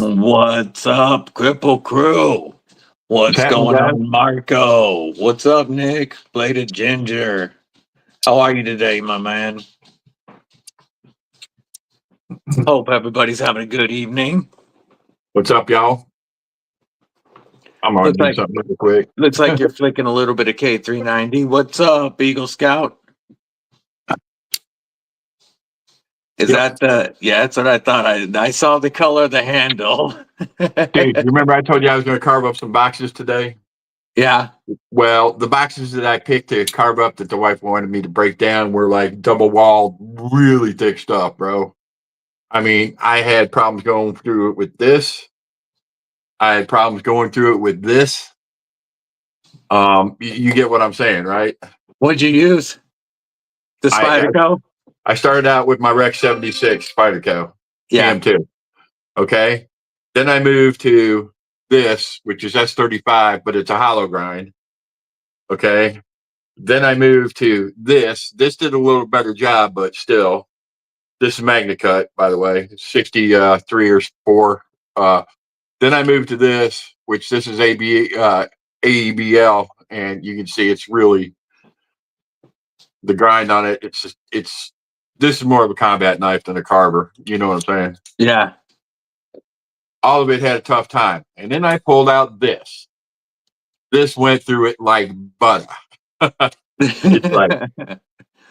What's up, Cripple Crew? What's going on, Marco? What's up, Nick? Bladed Ginger. How are you today, my man? Hope everybody's having a good evening. What's up, y'all? I'm gonna do something real quick. Looks like you're flicking a little bit of K390. What's up, Eagle Scout? Is that the... Yeah, that's what I thought. I saw the color of the handle. Dude, you remember I told you I was going to carve up some boxes today? Yeah. Well, the boxes that I picked to carve up that the wife wanted me to break down were like double walled, really thick stuff, bro. I mean, I had problems going through it with this. I had problems going through it with this. You get what I'm saying, right? What'd you use? The Spyderco? I started out with my Rec 76 Spyderco. Yeah. TM2. Okay. Then I moved to this, which is S35, but it's a hollow grind. Okay. Then I moved to this. This did a little better job, but still. This is Magna Cut, by the way. It's 63 or 4. Then I moved to this, which this is AEBL, and you can see it's really the grind on it. This is more of a combat knife than a carver. You know what I'm saying? Yeah. All of it had a tough time. And then I pulled out this. This went through it like butter. It's like,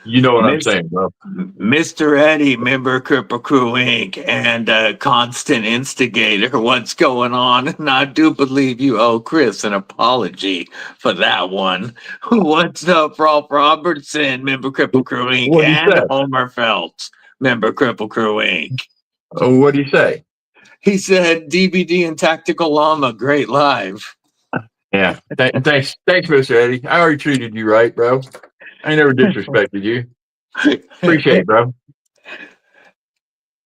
you know what I'm saying, bro. Mr. Eddie, member Cripple Crew Inc. and constant instigator. What's going on? And I do believe you owe Chris an apology for that one. What's up, Rolf Robertson, member Cripple Crew Inc. and Homer Phelps, member Cripple Crew Inc. What do you say? He said DBD and Tactical Llama, great live. Yeah. Thanks, Mr. Eddie. I already treated you right, bro. I never disrespected you. Appreciate it, bro.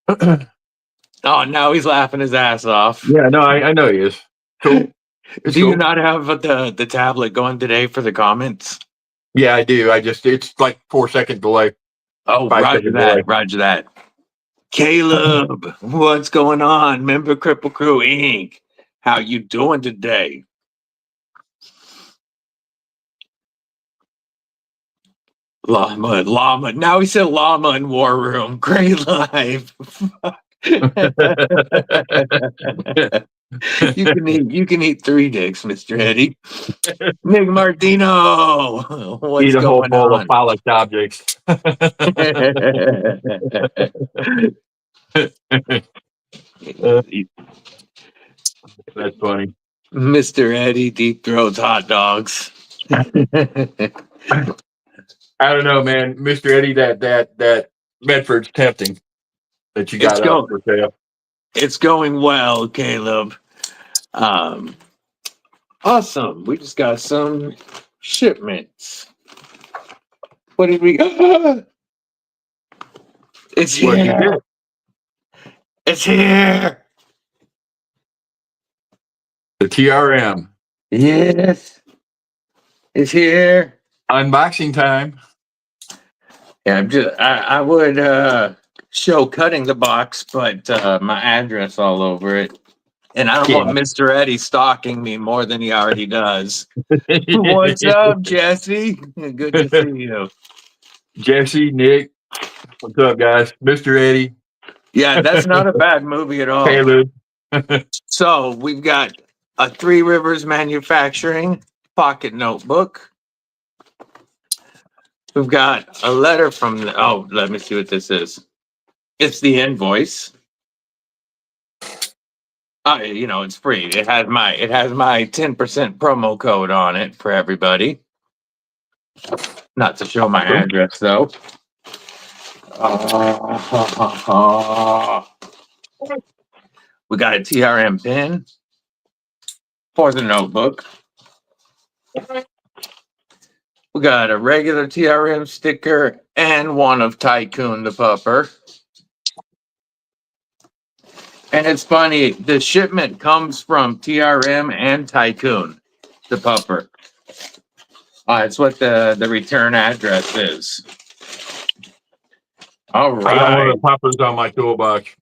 Oh, now he's laughing his ass off. Yeah, no, I know he is. Cool. Do you not have the tablet going today for the comments? Yeah, I do. It's like 4-second delay. Oh, roger that. Roger that. Caleb, what's going on? Member Cripple Crew Inc. How you doing today? Llama. Now he said llama in WarRoom. Great live. You can eat 3 dicks, Mr. Eddie. Nick Martino. What's Eat a whole going bowl on? of polished objects. That's funny. Mr. Eddie deep throats hot dogs. I don't know, man. Mr. Eddie, that Medford's tempting that you got up for sale. It's going well, Caleb. Awesome. We just got some shipments. What did we got? It's here. It's here. The TRM. Yes. It's here. Unboxing time. Yeah, I would show cutting the box, but my address all over it. And I don't want Mr. Eddie stalking me more than he already does. What's up, Jesse? Good to see you. Jesse, Nick. What's up, guys? Mr. Eddie. Yeah, that's not a bad movie at all. Caleb. So we've got a 3 Rivers Manufacturing pocket notebook. We've got a letter from let me see what this is. It's the invoice. It's free. It has my 10% promo code on it for everybody. Not to show my address though. We got a TRM pin for the notebook. We got a regular TRM sticker and one of Tycoon the pupper. And it's funny, the shipment comes from TRM and Tycoon the pupper. It's what the return address is. All right. I got one of the puppers on my toolbox.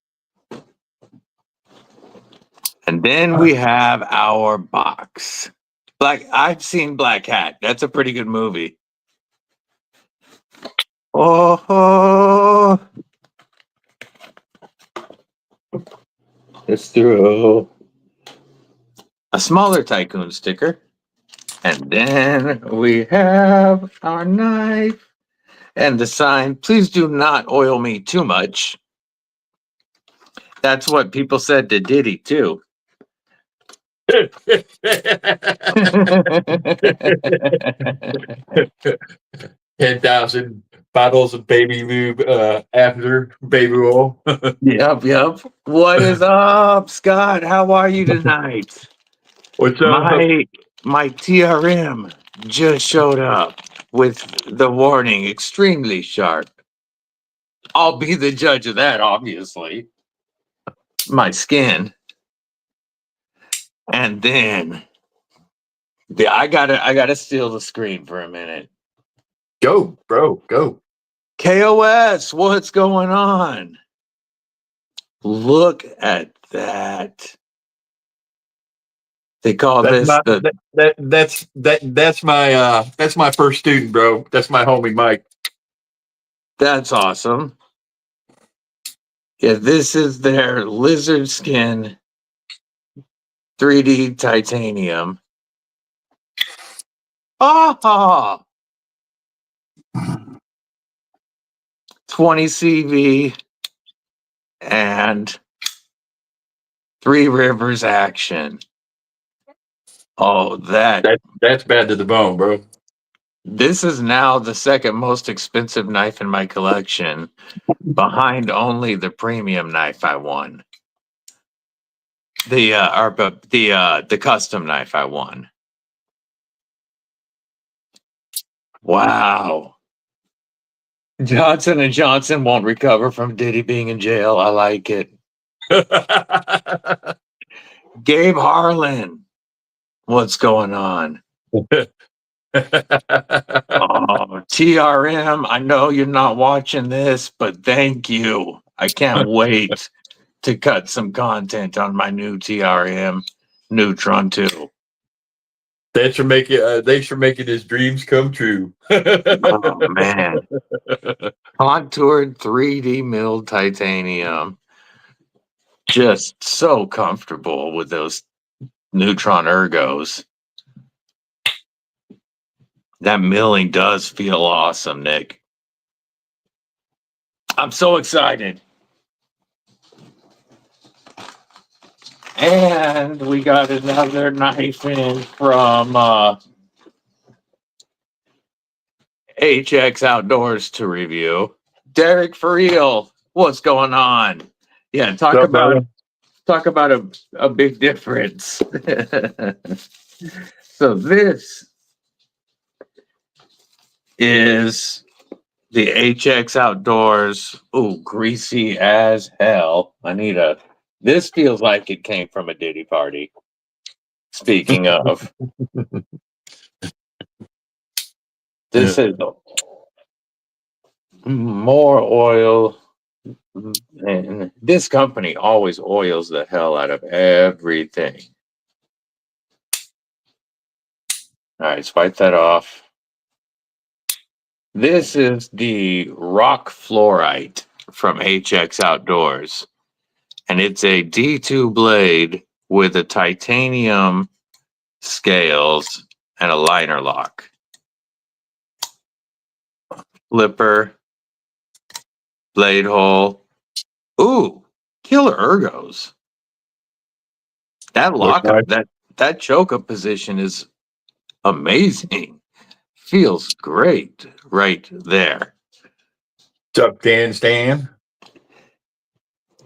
And then we have our box. I've seen Black Hat. That's a pretty good movie. Oh, it's through a smaller Tycoon sticker. And then we have our knife and the sign. Please do not oil me too much. That's what people said to Diddy, too. 10,000 bottles of baby lube after baby oil. Yep. What is up, Scott? How are you tonight? What's up? My TRM just showed up with the warning, extremely sharp. I'll be the judge of that, obviously. My skin. And then I gotta steal the screen for a minute. Go, bro, go. KOS, what's going on? Look at that. They call That's this that's my first student, bro. That's my homie Mike. That's awesome. Yeah, this is their lizard skin 3D titanium. Ah! 20 CV and 3 Rivers action. Oh, that's bad to the bone, bro. This is now the second most expensive knife in my collection, behind only the premium knife I won. The custom knife I won. Wow. Johnson & Johnson won't recover from Diddy being in jail. I like it. Gabe Harlan. What's going on? Oh, TRM, I know you're not watching this, but thank you. I can't wait to cut some content on my new TRM Neutron 2. Thanks for making his dreams come true. Oh, man. Contoured 3D milled titanium. Just so comfortable with those Neutron ergos. That milling does feel awesome, Nick. I'm so excited. And we got another knife in from HX Outdoors to review. Derek, for real, what's going on? Yeah, talk about a big difference. So this is the HX Outdoors. Ooh, greasy as hell. This feels like it came from a Diddy party. Speaking of, this is more oil. And this company always oils the hell out of everything. All right, swipe that off. This is the Rock Fluorite from HX Outdoors. And it's a D2 blade with a titanium scales and a liner lock. Flipper, blade hole. Ooh, killer ergos. That lockup, that choke up position is amazing. Feels great right there. What's up, Dan Stan?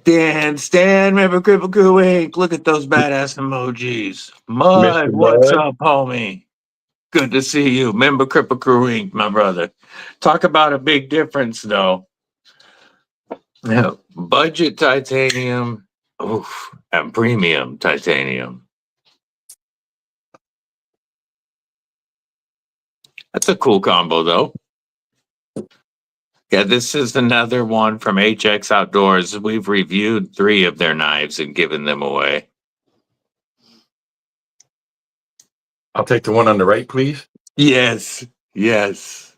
Dan, Stan, remember Cripple Crew Inc. Look at those badass emojis. Mud, Mr. what's Mud. up, homie? Good to see you. Remember Cripple Crew Inc., my brother. Talk about a big difference, though. Now, budget titanium, and premium titanium. That's a cool combo, though. Yeah, this is another one from HX Outdoors. We've reviewed 3 of their knives and given them away. I'll take the one on the right, please. Yes, yes.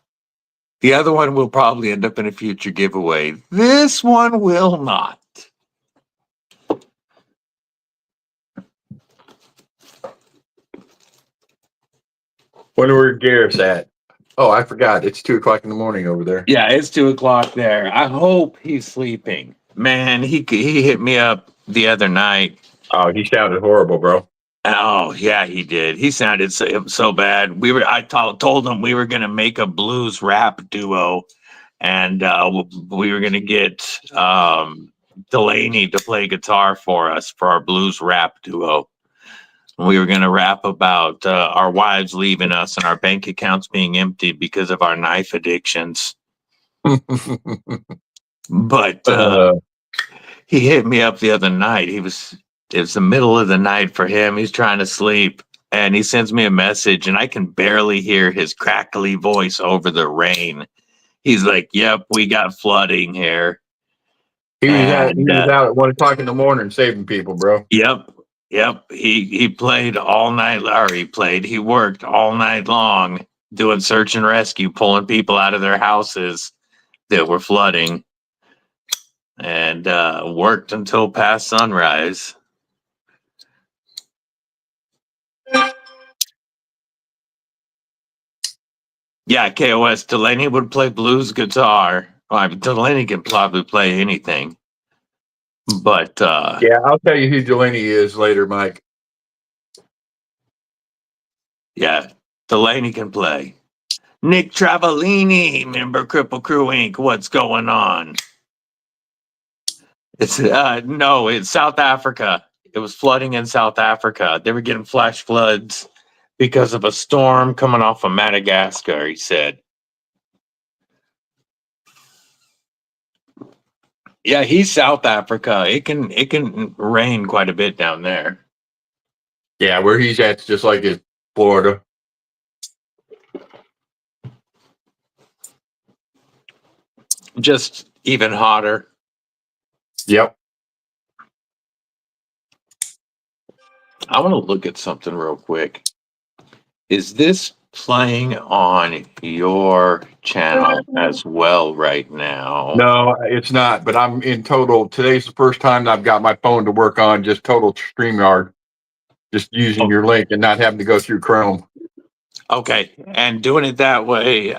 The other one will probably end up in a future giveaway. This one will not. Wonder where Garrett's at. Oh, I forgot. It's 2:00 in the morning over there. Yeah, it's 2 o'clock there. I hope he's sleeping. Man, he hit me up the other night. Oh, he sounded horrible, bro. Oh yeah, he did. He sounded so bad. I told him we were gonna make a blues rap duo, and we were gonna get Delaney to play guitar for us for our blues rap duo. We were gonna rap about our wives leaving us and our bank accounts being empty because of our knife addictions. But he hit me up the other night. It was the middle of the night for him. He's trying to sleep, and he sends me a message, and I can barely hear his crackly voice over the rain. He's like, "Yep, we got flooding here." he was out at 1:00 in the morning saving people, bro. Yep. He played all night, or he worked all night long doing search and rescue, pulling people out of their houses that were flooding, and worked until past sunrise. Yeah, KOS. Delaney would play blues guitar. Well, Delaney can probably play anything. But Yeah, I'll tell you who Delaney is later, Mike. yeah, Delaney can play. Nick Travellini, member Cripple Crew Inc. What's going on? It's no, it's South Africa. It was flooding in South Africa. They were getting flash floods because of a storm coming off of Madagascar, he said. Yeah, he's South Africa. It can rain quite a bit down there. Yeah, where he's at's just like in Florida. Just even hotter. Yep. I want to look at something real quick. Is this playing on your channel as well right now? No, it's not. But I'm in total. Today's the first time I've got my phone to work on just total StreamYard, just using your link and not having to go through Chrome. Okay, and doing it that way,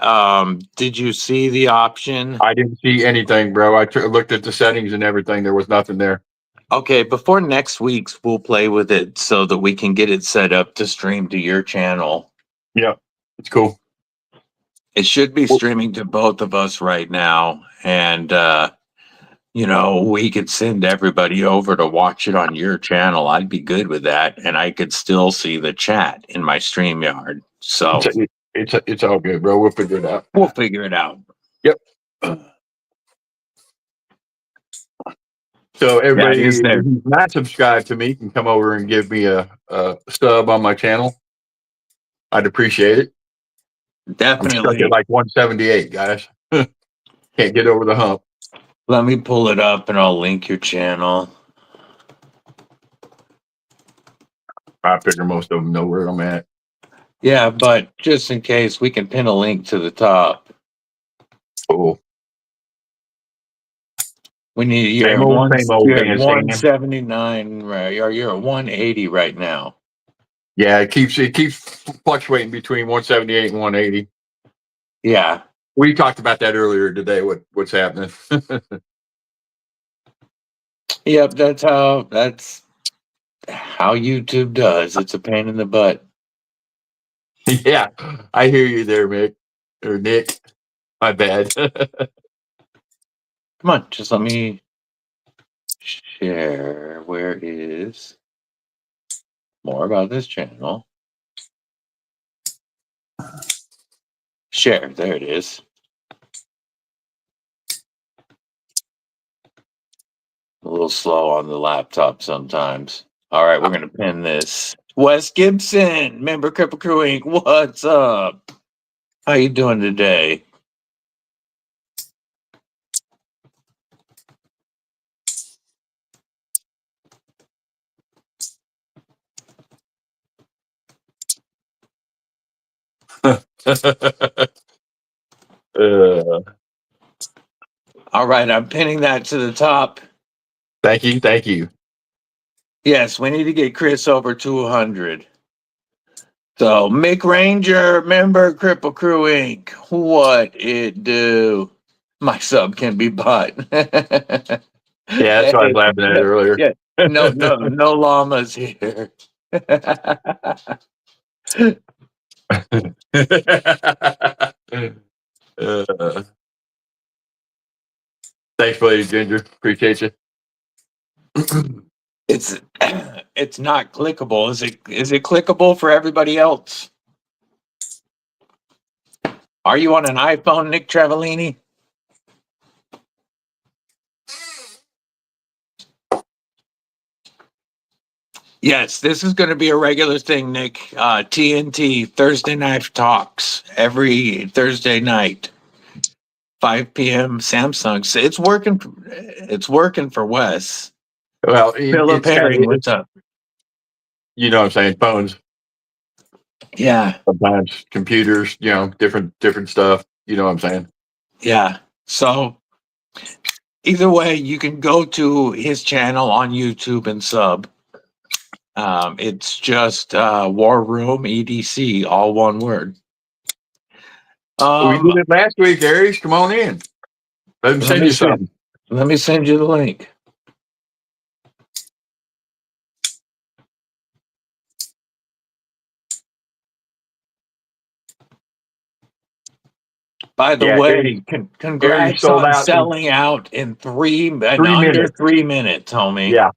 did you see the option? I didn't see anything, bro. I looked at the settings and everything. There was nothing there. Okay, before next week's, we'll play with it so that we can get it set up to stream to your channel. Yep, it's cool. It should be streaming to both of us right now, and we could send everybody over to watch it on your channel. I'd be good with that, and I could still see the chat in my StreamYard. So it's all good, bro. We'll figure it out. We'll figure it out. Yep. So everybody who's not subscribed to me can come over and give me a sub on my channel. I'd appreciate it. Definitely. I'm stuck at like 178, guys. Can't get over the hump. Let me pull it up and I'll link your channel. I figure most of them know where I'm at. Yeah, but just in case, we can pin a link to the top. Cool. We need you're same at old 179, right? Or you're at 180 right now. Yeah, it keeps fluctuating between 178 and 180. Yeah. We talked about that earlier today. What's happening? Yep, that's how YouTube does. It's a pain in the butt. Yeah, I hear you there, Mick or Nick. My bad. Come on, just let me share. Where is more about this channel? Share. There it is. A little slow on the laptop sometimes. All right, we're going to pin this. Wes Gibson, member Cripple Crew Inc. What's up? How you doing today? All right, I'm pinning that to the top. Thank you. Thank you. Yes, we need to get Chris over 200. So, Mick Ranger, member Cripple Crew Inc. What it do? My sub can be bought. Yeah, that's what I was laughing at earlier. Yeah, no llamas here. Thanks, buddy, Ginger. Appreciate you. It's it's not clickable. Is it clickable for everybody else? Are you on an iPhone, Nick Travellini? Yes, this is going to be a regular thing, Nick. TNT Thursday Night Talks every Thursday night, 5 p.m. Samsung. So it's working. It's working for Wes. Well, Philip it's kind Herring, of, what's up? you know what I'm saying? Phones, Yeah, sometimes computers, you know, different stuff. You know what I'm saying? yeah. So either way, you can go to his channel on YouTube and sub. It's just WarRoomEDC, all one word. We did it last week, Aries. Come on in. Let me send you something. Let me send you the link. By the way, congrats sold on out selling out in under minutes. 3 minutes, homie. Yeah.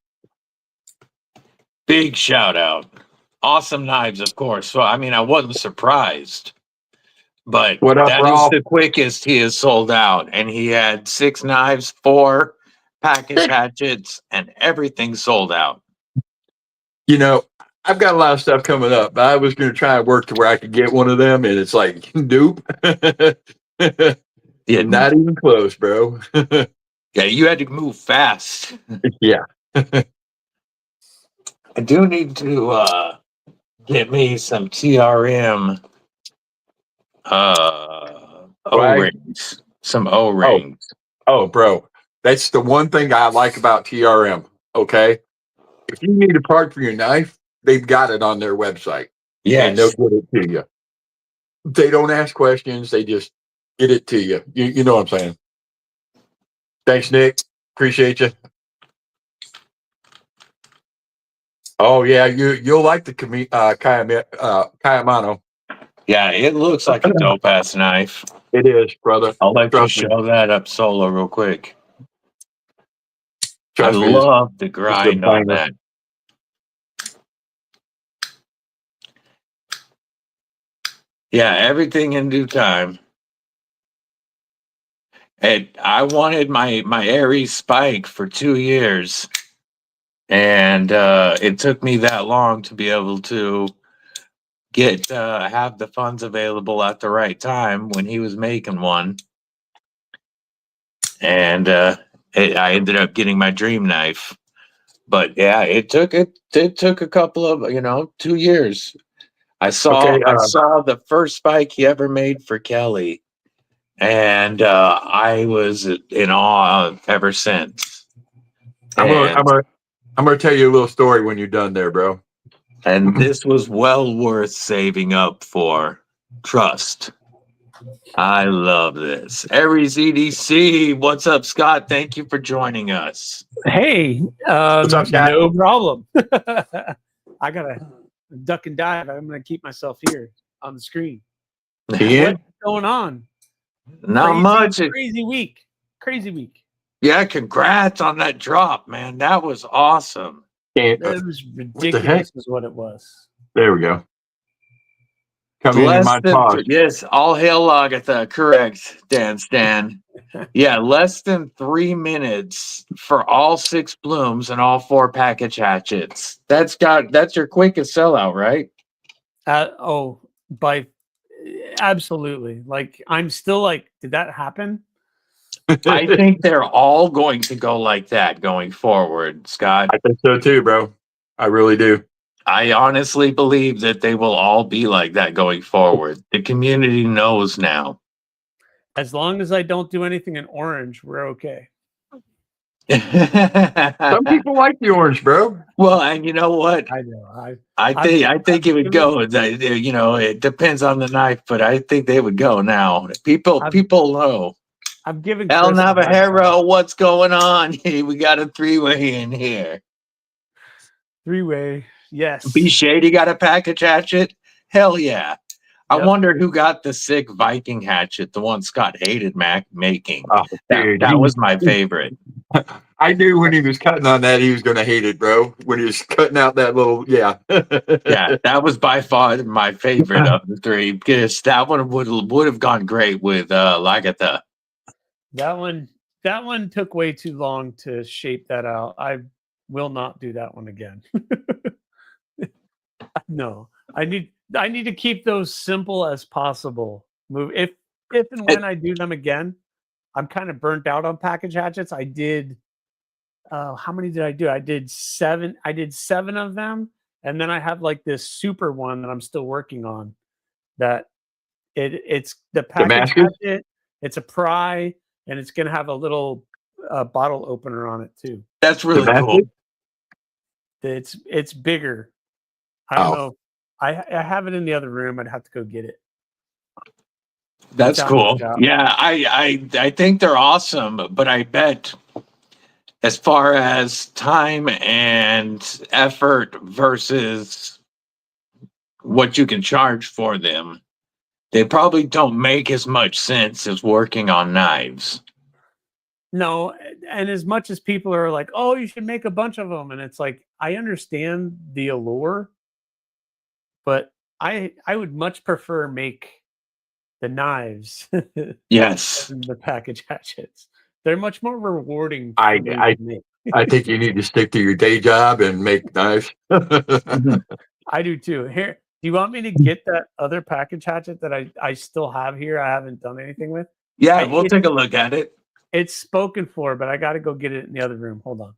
Big shout out. Awesome knives, of course. So, I mean, I wasn't surprised, but What up, that is Rolf? the quickest he has sold out. And he had 6 knives, 4 package hatchets, and everything sold out. You know, I've got a lot of stuff coming up, but I was going to try and work to where I could get one of them, and it's like, nope. Yeah, not even close, bro. Yeah, you had to move fast. Yeah. I do need to get me some TRM O-rings. Some O-rings. Oh, bro. That's the one thing I like about TRM. Okay. If you need a part for your knife, they've got it on their website. And they'll Yes. get it to you. They don't ask questions, they just get it to you. You know what I'm saying? Thanks, Nick. Appreciate you. Oh yeah, you'll like the Kayamano. Yeah, it looks like a dope ass knife. It is, brother. I'll let you Trust me. show that up solo real quick. Trust I me, love the it's a grind on banger. that. Yeah, everything in due time. And I wanted my Aries Spike for 2 years, and it took me that long to be able to get have the funds available at the right time when he was making one, and I ended up getting my dream knife. But yeah, it took a couple of 2 years. I saw Okay, the first Spike he ever made for Kelly, and I was in awe ever since. I'm gonna tell you a little story when you're done there, bro. And this was well worth saving up for. Trust. I love this. Aries EDC, what's up, Scott? Thank you for joining us. Hey, What's up, Scott? no problem. I gotta duck and dive. I'm gonna keep myself here on the screen. Ian? What's going on? Not much. Crazy week. Crazy week. Yeah, congrats on that drop, man. That was awesome. It was ridiculous, is what it was. There we go. Coming in my talk. Yes, all hail Agatha. Correct, Dan Stan. Yeah, less than 3 minutes for all 6 blooms and all 4 package hatchets. That's your quickest sellout, right? Absolutely. Like, I'm still like, did that happen? I think they're all going to go like that going forward, Scott. I think so too, bro. I really do. I honestly believe that they will all be like that going forward. The community knows now. As long as I don't do anything in orange, we're okay. Some people like the orange, bro. Well, and you know what? I know. I think it would go. You know, it depends on the knife, but I think they would go now. People know. I'm giving El Chris a hard time. Navajero, what's going on? We got a 3-way in here. 3-way, yes. B Shady got a package hatchet? Hell yeah. I Yep. wonder who got the sick Viking hatchet, the one Scott hated making. Oh, dude, That was my favorite. I knew when he was cutting on that, he was going to hate it, bro. When he was cutting out that little, yeah. Yeah, that was by far my favorite of the three because that one would have gone great with Lagatha. That one took way too long to shape that out. I will not do that one again. No, I need to keep those simple as possible. Move if and when I do them again, I'm kind of burnt out on package hatchets. I did how many did I do? I did 7 of them, and then I have like this super one that I'm still working on. That it's the package hatchet. It's a pry, and it's gonna have a little bottle opener on it too. That's really cool. It's bigger. I don't know. I have it in the other room. I'd have to go get it. That's cool. Yeah, I think they're awesome, but I bet as far as time and effort versus what you can charge for them, they probably don't make as much sense as working on knives. No, and as much as people are like, "Oh, you should make a bunch of them," and it's like, I understand the allure, but I would much prefer make the knives. Yes, than the package hatchets. They're much more rewarding. I think you need to stick to your day job and make knives. I do too. Here, do you want me to get that other package hatchet that I still have here? I haven't done anything with. Yeah, we'll take a look at it. It's spoken for, but I got to go get it in the other room. Hold on.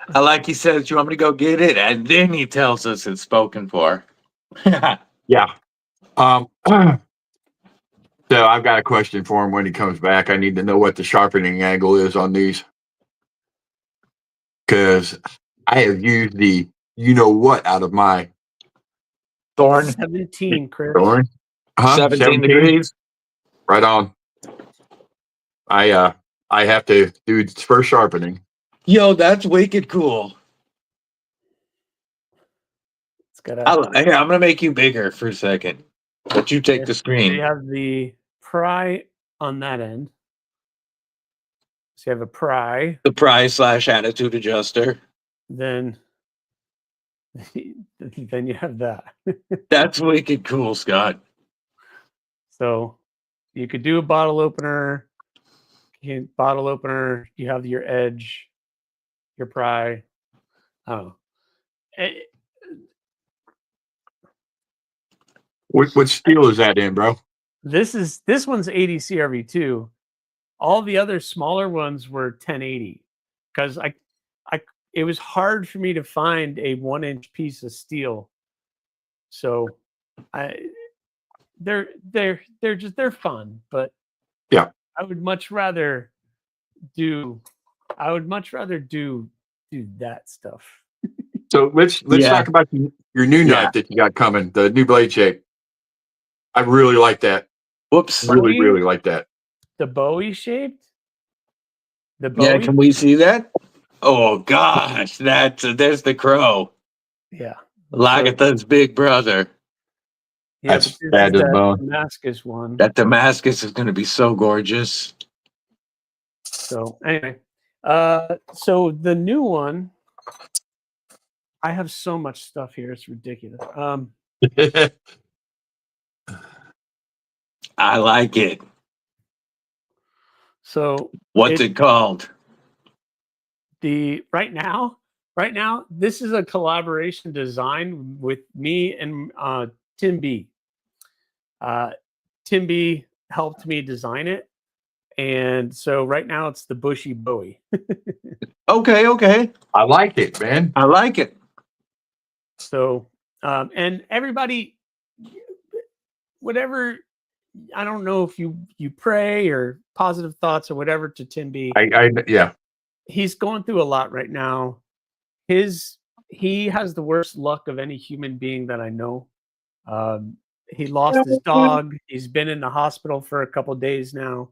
I like he says, you want me to go get it? And then he tells us it's spoken for. Yeah. So I've got a question for him when he comes back. I need to know what the sharpening angle is on these. Because I have used the you-know-what out of my Thorn. 17, Chris. Thorn? 17 degrees. Right on. I have to do its first sharpening. Yo, that's wicked cool. It's got here, I'm gonna make you bigger for a second. But you take the screen. So you have the pry on that end. So you have a pry. The pry / attitude adjuster. Then you have that. That's wicked cool, Scott. So you could do a bottle opener. You have your edge, your pry. Oh, What steel is that in, bro? this one's 80 CRV2. All the other smaller ones were 1080 because it was hard for me to find a 1-inch piece of steel. So they're fun, but yeah, I would much rather do that stuff. So let's talk about your new knife that you got coming, the new blade shape. I really like that. Whoops. Really like that. The Bowie shaped? Yeah, can we see that? Oh gosh, there's the crow. Yeah. Lagatha's big brother. Yeah, that's bad as bone. Damascus one. That Damascus is gonna be so gorgeous. So anyway. So the new one, I have so much stuff here, it's ridiculous. I like it. So what's it called? Right now, this is a collaboration design with me and Tim B. Tim B helped me design it. And so right now it's the Bushy Bowie. Okay. I like it, man. I like it. So, and everybody, whatever, I don't know if you pray or positive thoughts or whatever to Tim B. Yeah. He's going through a lot right now. He has the worst luck of any human being that I know. He lost his dog. He's been in the hospital for a couple days now.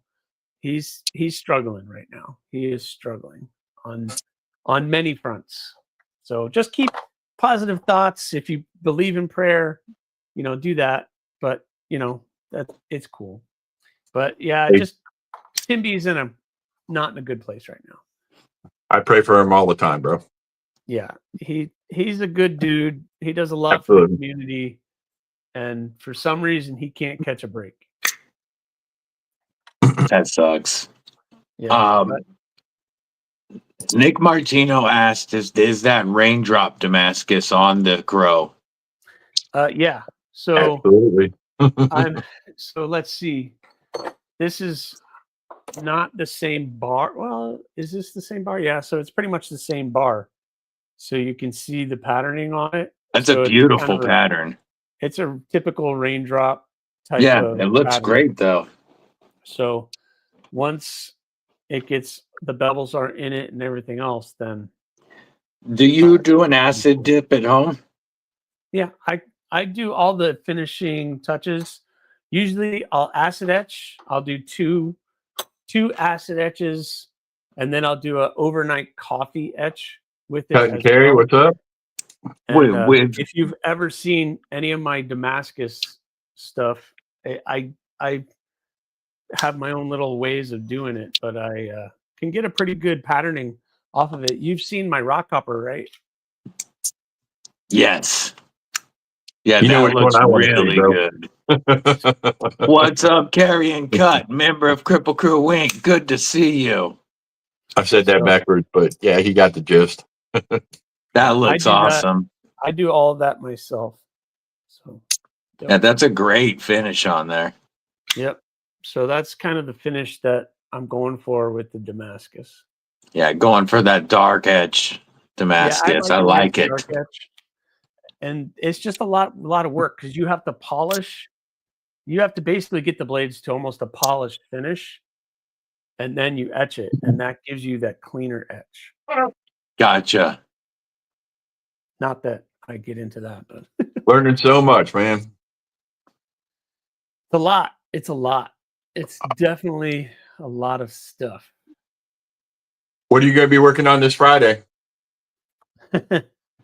He's struggling right now. He is struggling on many fronts. So just keep positive thoughts. If you believe in prayer, do that. But that it's cool. But yeah, just Tim B's not in a good place right now. I pray for him all the time, bro. Yeah, he's a good dude. He does a lot for the community, and for some reason he can't catch a break. That sucks. Yeah. Nick Martino asked, "Is that raindrop Damascus on the Grow?" Yeah. So absolutely. So let's see. This is not the same bar. Well, is this the same bar? Yeah. So it's pretty much the same bar. So you can see the patterning on it. That's a beautiful pattern. It's a typical raindrop type. Yeah, of it looks pattern. great though. So once it gets, the bevels are in it and everything else, then. Do you do an acid dip at home? Yeah, I do all the finishing touches. Usually I'll acid etch. I'll do two acid etches, and then I'll do an overnight coffee etch with it. Cut and carry, what's up? And, if you've ever seen any of my Damascus stuff, I have my own little ways of doing it, but I can get a pretty good patterning off of it. You've seen my rock copper, right? Yes. Yeah, you know that looks really good. What's up, Carrie and Cut, member of Cripple Crew Wink? Good to see you. I said that backwards, but yeah, he got the gist. That looks awesome. I do all of that myself. So yeah, that's a great finish on there. Yep. So that's kind of the finish that I'm going for with the Damascus. Yeah, going for that dark edge Damascus. Yeah, I like it. Dark edge. And it's just a lot of work because you have to polish. You have to basically get the blades to almost a polished finish, and then you etch it, and that gives you that cleaner etch. Gotcha. Not that I get into that, but learning so much, man. It's a lot. It's a lot. It's definitely a lot of stuff. What are you going to be working on this Friday?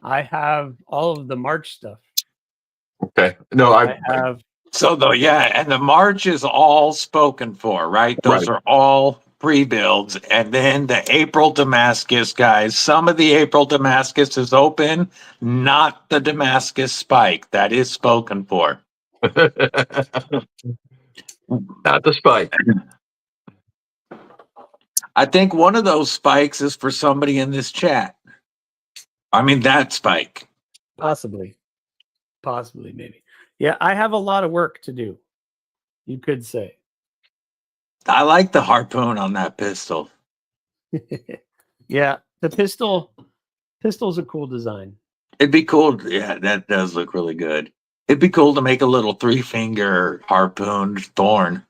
I have all of the March stuff. Okay. No, I have. So though, yeah, and the March is all spoken for, right? Those are all pre-builds. And then the April Damascus, guys, some of the April Damascus is open, not the Damascus spike. That is spoken for. Not the spike. I think one of those spikes is for somebody in this chat. I mean, that spike. Possibly, maybe. Yeah, I have a lot of work to do, you could say. I like the harpoon on that pistol. Yeah, the pistol's a cool design. It'd be cool. Yeah, that does look really good. It'd be cool to make a little 3-finger harpooned thorn.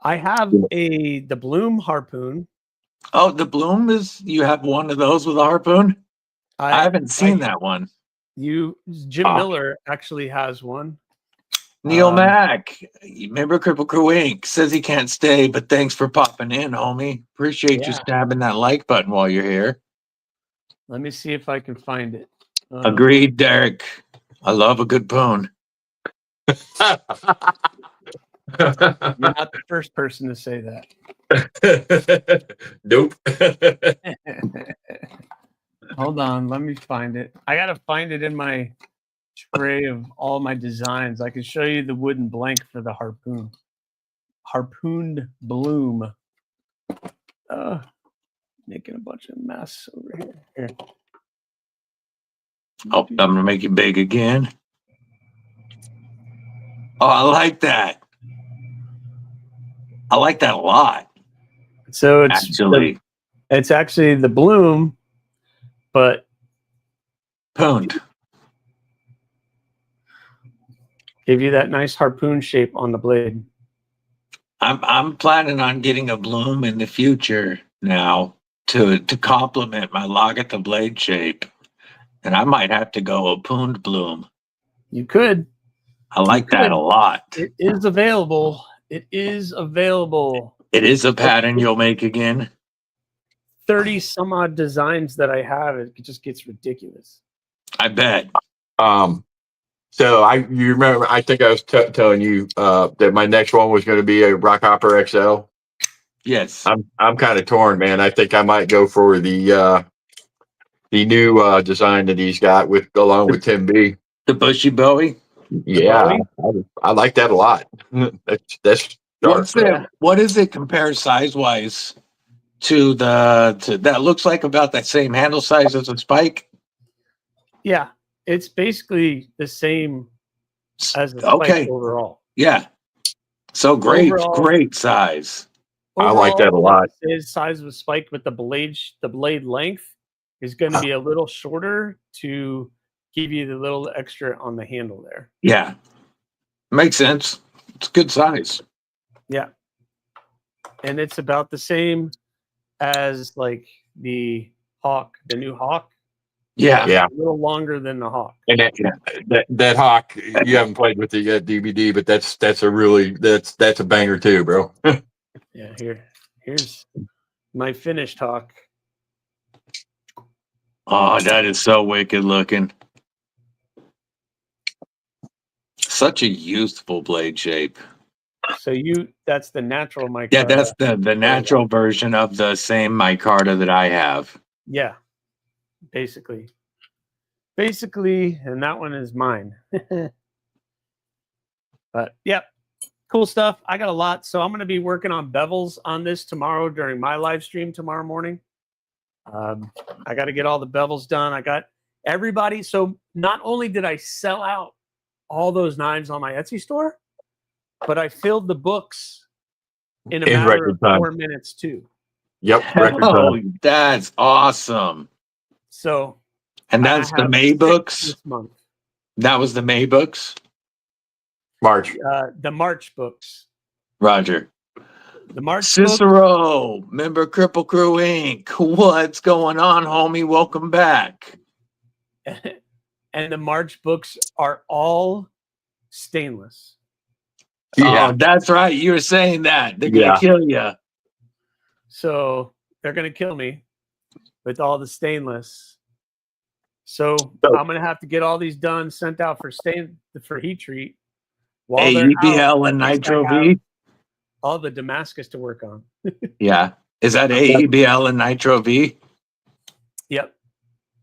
I have the Bloom harpoon. Oh, the Bloom you have one of those with a harpoon? I haven't seen that one. Jim Miller actually has one. Neil Mack, member Cripple Crew Inc. says he can't stay, but thanks for popping in, homie. Appreciate you stabbing that like button while you're here. Let me see if I can find it. Agreed, Derek. I love a good poon. You're not the first person to say that. Nope. Hold on, let me find it. I gotta find it in my tray of all my designs. I can show you the wooden blank for the harpoon. Harpooned Bloom. Making a bunch of mess over here. Oh, I'm gonna make it big again. Oh, I like that. I like that a lot. So it's actually the Bloom, but Pooned. give you that nice harpoon shape on the blade. I'm planning on getting a bloom in the future now to complement my log at the blade shape. And I might have to go a pooned bloom. You could. I like that a lot. It is available. It is available. It is a pattern you'll make again. 30 some odd designs that I have. It just gets ridiculous. I bet. So you remember, I think I was telling you that my next one was going to be a Rockhopper XL. Yes. I'm kind of torn, man. I think I might go for the new design that he's got along with Tim B. The bushy Bowie. Yeah, I like that a lot. That's What's sharp. that? What does it compare size wise to that looks like about that same handle size as a spike? Yeah, it's basically the same as a Okay. spike overall. Yeah. So great, Overall- great size. I like that a lot. His size of spike, but the blade length is going to be a little shorter to give you the little extra on the handle there. Yeah. Makes sense. It's good size. Yeah. And it's about the same as like the Hawk, the new Hawk. Yeah. Yeah. A little longer than the Hawk. And that Hawk, you haven't played with it yet, DBD, but that's a banger too, bro. Yeah, here's my finished Hawk. Oh, that is so wicked looking. Such a youthful blade shape. So that's the natural micarta. Yeah, that's the natural version of the same micarta that I have. Yeah, basically, and that one is mine. But yeah, cool stuff. I got a lot, so I'm going to be working on bevels on this tomorrow during my live stream tomorrow morning. I got to get all the bevels done. I got everybody. So not only did I sell out all those knives on my Etsy store, but I filled the books in a matter of 4 minutes too. Yep. Oh, that's awesome. So, and that's the May books this month. That was the May books. March. The March books. Roger. The March Cicero, member Cripple Crew Inc. What's going on, homie? Welcome back. And the March books are all stainless. Yeah, that's right. You were saying that. They're going to kill you. So they're going to kill me with all the stainless. So I'm going to have to get all these done, sent out for heat treat. AEBL and Nitro V. All the Damascus to work on. Yeah. Is that AEBL and Nitro V? Yep.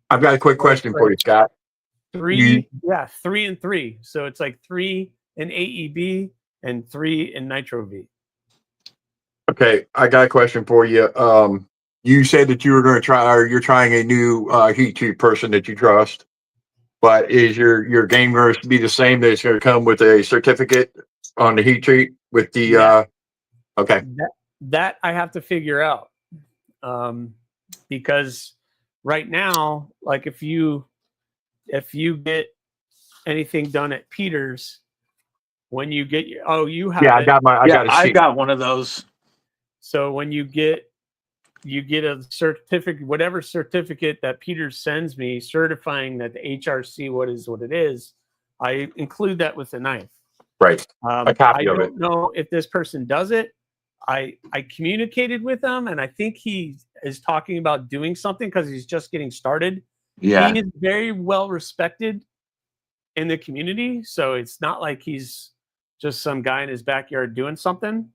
I've got a quick question for you, Scott. 3 and 3. So it's like 3 in AEB and 3 in Nitro V. Okay, I got a question for you. You said that you were going to try, or you're trying a new heat treat person that you trust, but is your game going to be the same? That it's going to come with a certificate on the heat treat with the okay. That I have to figure out, because right now, like if you get anything done at Peter's, when you get you have I got one of those. So when you get a certificate, whatever certificate that Peter sends me certifying that the HRC what it is, I include that with the knife. Right. A copy of it. I don't know if this person does it. I communicated with him, and I think he is talking about doing something because he's just getting started. Yeah. He is very well respected in the community, so it's not like he's just some guy in his backyard doing something.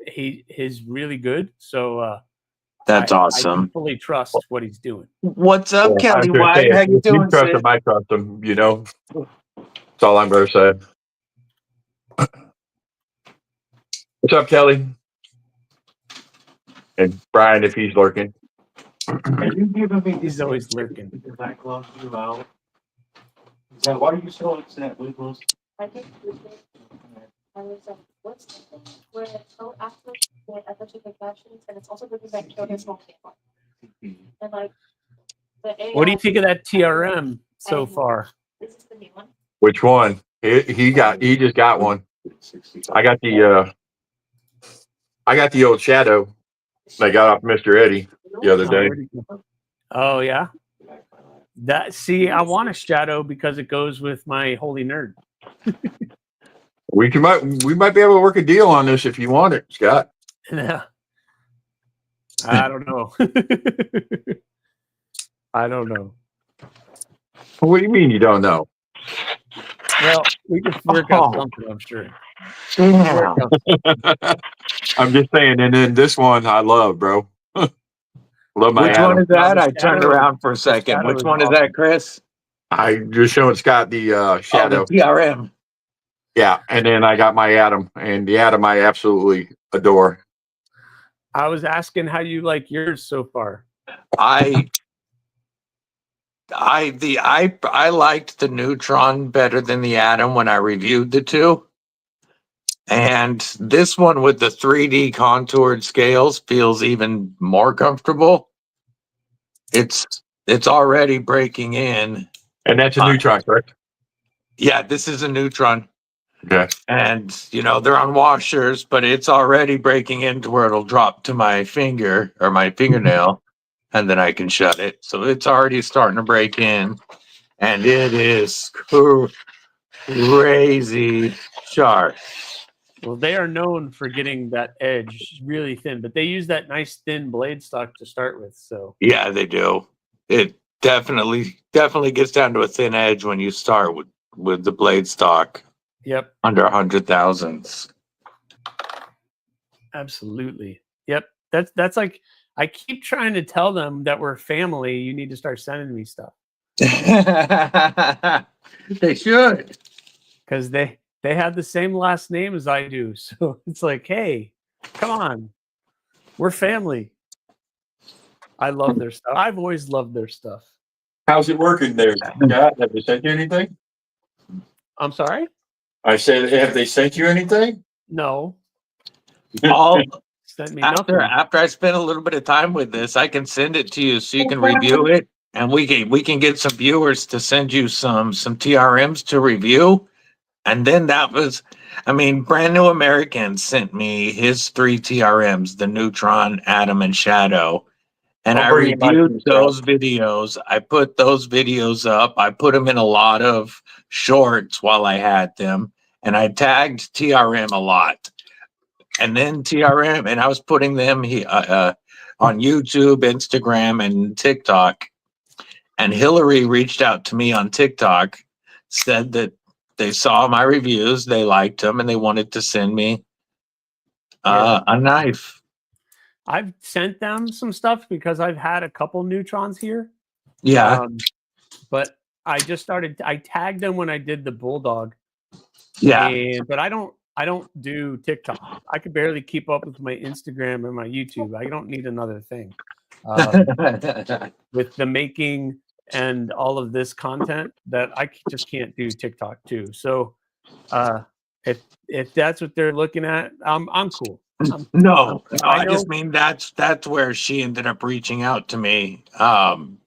He's really good, so that's awesome. I fully trust what he's doing. What's up, Kelly White? How you doing? You trust him, I trust him. You know, that's all I'm going to say. What's up, Kelly? And Brian, if he's lurking. He's always lurking. Because I closed you out. Is that why are you so upset with us? I think I was like, what's the thing where it's so active with FFG questions and it's also looking like Kyoto small table. And like What do you think of that TRM so far? This is the new one. Which one? He just got one. I got the old Shadow I got off Mr. Eddie the other day. Oh yeah. I want a Shadow because it goes with my Holy Nerd. We might be able to work a deal on this if you want it, Scott. Yeah. I don't know. I don't know. What do you mean you don't know? Well, we can work out something, I'm sure. Damn. I'm just saying. And then this one I love, bro. Love my Which one Adam. is that? No, the I turned Shadow- around for a second. Shadow Which is one is awesome. that, Chris? I just showing Scott the Shadow. Oh, the TRM. Yeah, and then I got my Adam, and the Adam I absolutely adore. I was asking how you like yours so far. I liked the Neutron better than the Atom when I reviewed the two. And this one with the 3D contoured scales feels even more comfortable. It's already breaking in. And that's a Neutron, correct? Yeah, this is a Neutron. Okay. And, they're on washers, but it's already breaking into where it'll drop to my finger or my fingernail, and then I can shut it. So it's already starting to break in, and it is crazy sharp. Well, they are known for getting that edge really thin, but they use that nice thin blade stock to start with. So Yeah, they do. It definitely gets down to a thin edge when you start with the blade stock. yep, Under 100,000s. absolutely. Yep. That's like I keep trying to tell them that we're family. You need to start sending me stuff. They should. Because they have the same last name as I do. So it's like, hey, come on. We're family. I love their stuff. I've always loved their stuff. How's it working there, Scott? Have they sent you anything? I'm sorry? I said, have they sent you anything? No. Sent me nothing. After I spend a little bit of time with this, I can send it to you so you can review it, and we can get some viewers to send you some TRMs to review. And then Brand New American sent me his 3 TRMs, the Neutron, Atom, and Shadow. And I reviewed those videos. I put those videos up. I put them in a lot of shorts while I had them. And I tagged TRM a lot. And then TRM, and I was putting them on YouTube, Instagram, and TikTok. And Hillary reached out to me on TikTok, said that they saw my reviews, they liked them, and they wanted to send me a knife. I've sent them some stuff because I've had a couple Neutrons here. Yeah. But I tagged them when I did the Bulldog. Yeah. But I don't do TikTok. I could barely keep up with my Instagram and my YouTube. I don't need another thing. With the making and all of this content that I just can't do TikTok too. So if that's what they're looking at, I'm cool. No, I just mean that's where she ended up reaching out to me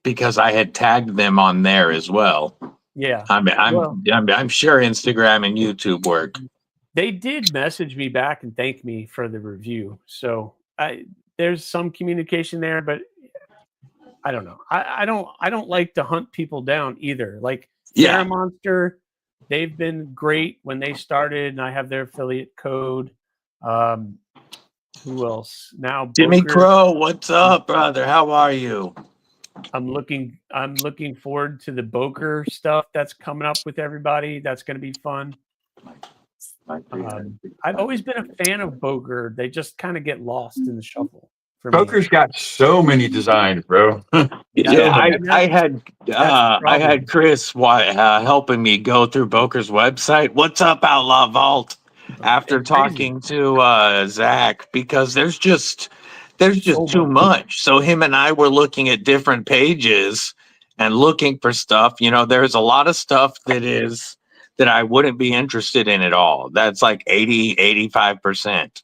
because I had tagged them on there as well. Yeah, I'm sure Instagram and YouTube work. They did message me back and thank me for the review, so there's some communication there, but I don't know. I don't like to hunt people down either. Like FerraMonster, they've been great when they started, and I have their affiliate code. Who else? Now Jimmy Boker. Crow, what's up, brother? How are you? I'm looking forward to the Boker stuff that's coming up with everybody. That's going to be fun. I've always been a fan of Boker. They just kind of get lost in the shuffle. Boker's got so many designs, bro. I had Chris helping me go through Boker's website. What's up, Outlaw Vault? After talking to Zach, because there's just too much. So him and I were looking at different pages and looking for stuff. There's a lot of stuff that I wouldn't be interested in at all. That's like 85%.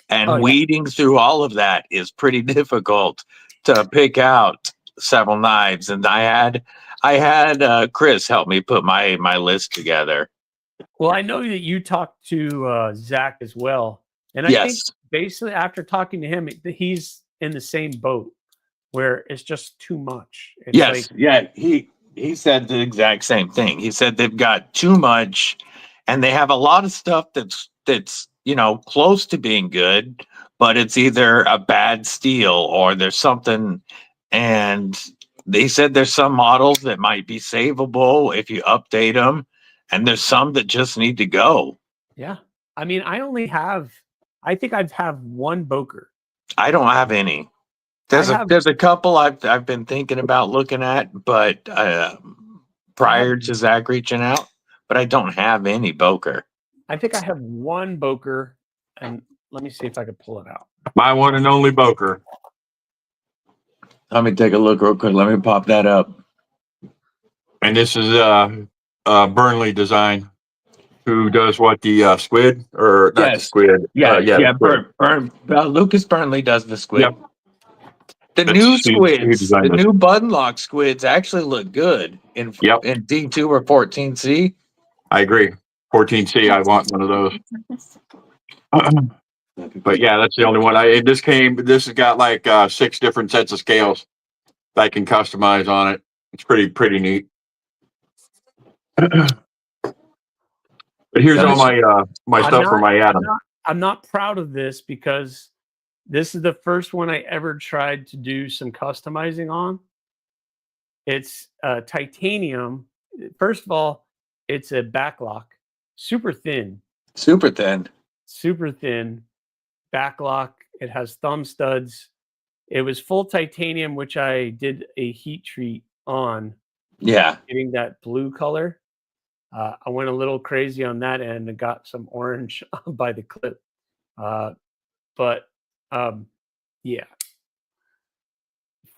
And weeding through all of that is pretty difficult to pick out several knives, and I had Chris help me put my list together. Well, I know that you talked to Zach as well, and I think Yes. basically after talking to him, he's in the same boat where it's just too much. It's Yes. like, Yeah. He said the exact same thing. He said they've got too much, and they have a lot of stuff that's close to being good, but it's either a bad steel or there's something. And they said there's some models that might be savable if you update them, and there's some that just need to go. yeah. I mean, I think I have one Boker. I don't have any. There's a couple I've been thinking about looking at, but prior to Zach reaching out, but I don't have any Boker. I think I have one Boker, and let me see if I can pull it out. My one and only Boker. Let me take a look real quick. Let me pop that up. And this is Burnley Design, who does what, the squid, or not the Yes. squid? Yeah, the squid. Lucas Burnley does the squid. Yep. The That's new who squids, designed the this. new button lock squids actually look good in Yep. D2 or 14C. I agree. 14C, I want one of those. But yeah, that's the only one. This has got like 6 different sets of scales that I can customize on it. It's pretty neat. But here's all my stuff for my Adam. I'm not proud of this because this is the first one I ever tried to do some customizing on. It's titanium. First of all, it's a backlock, super thin backlock. It has thumb studs. It was full titanium, which I did a heat treat on. Yeah. Getting that blue color. I went a little crazy on that end and got some orange by the clip. Yeah.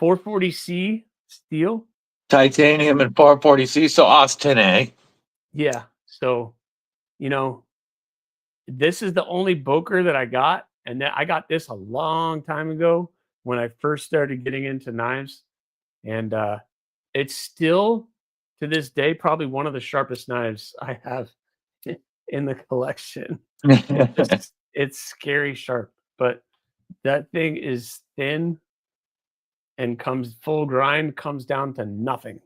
440C steel. Titanium and 440C, so AUS-10A. Yeah. So, this is the only Boker that I got. And I got this a long time ago when I first started getting into knives. And it's still, to this day, probably one of the sharpest knives I have in the collection. It's scary sharp, but that thing is thin and comes full grind, comes down to nothing.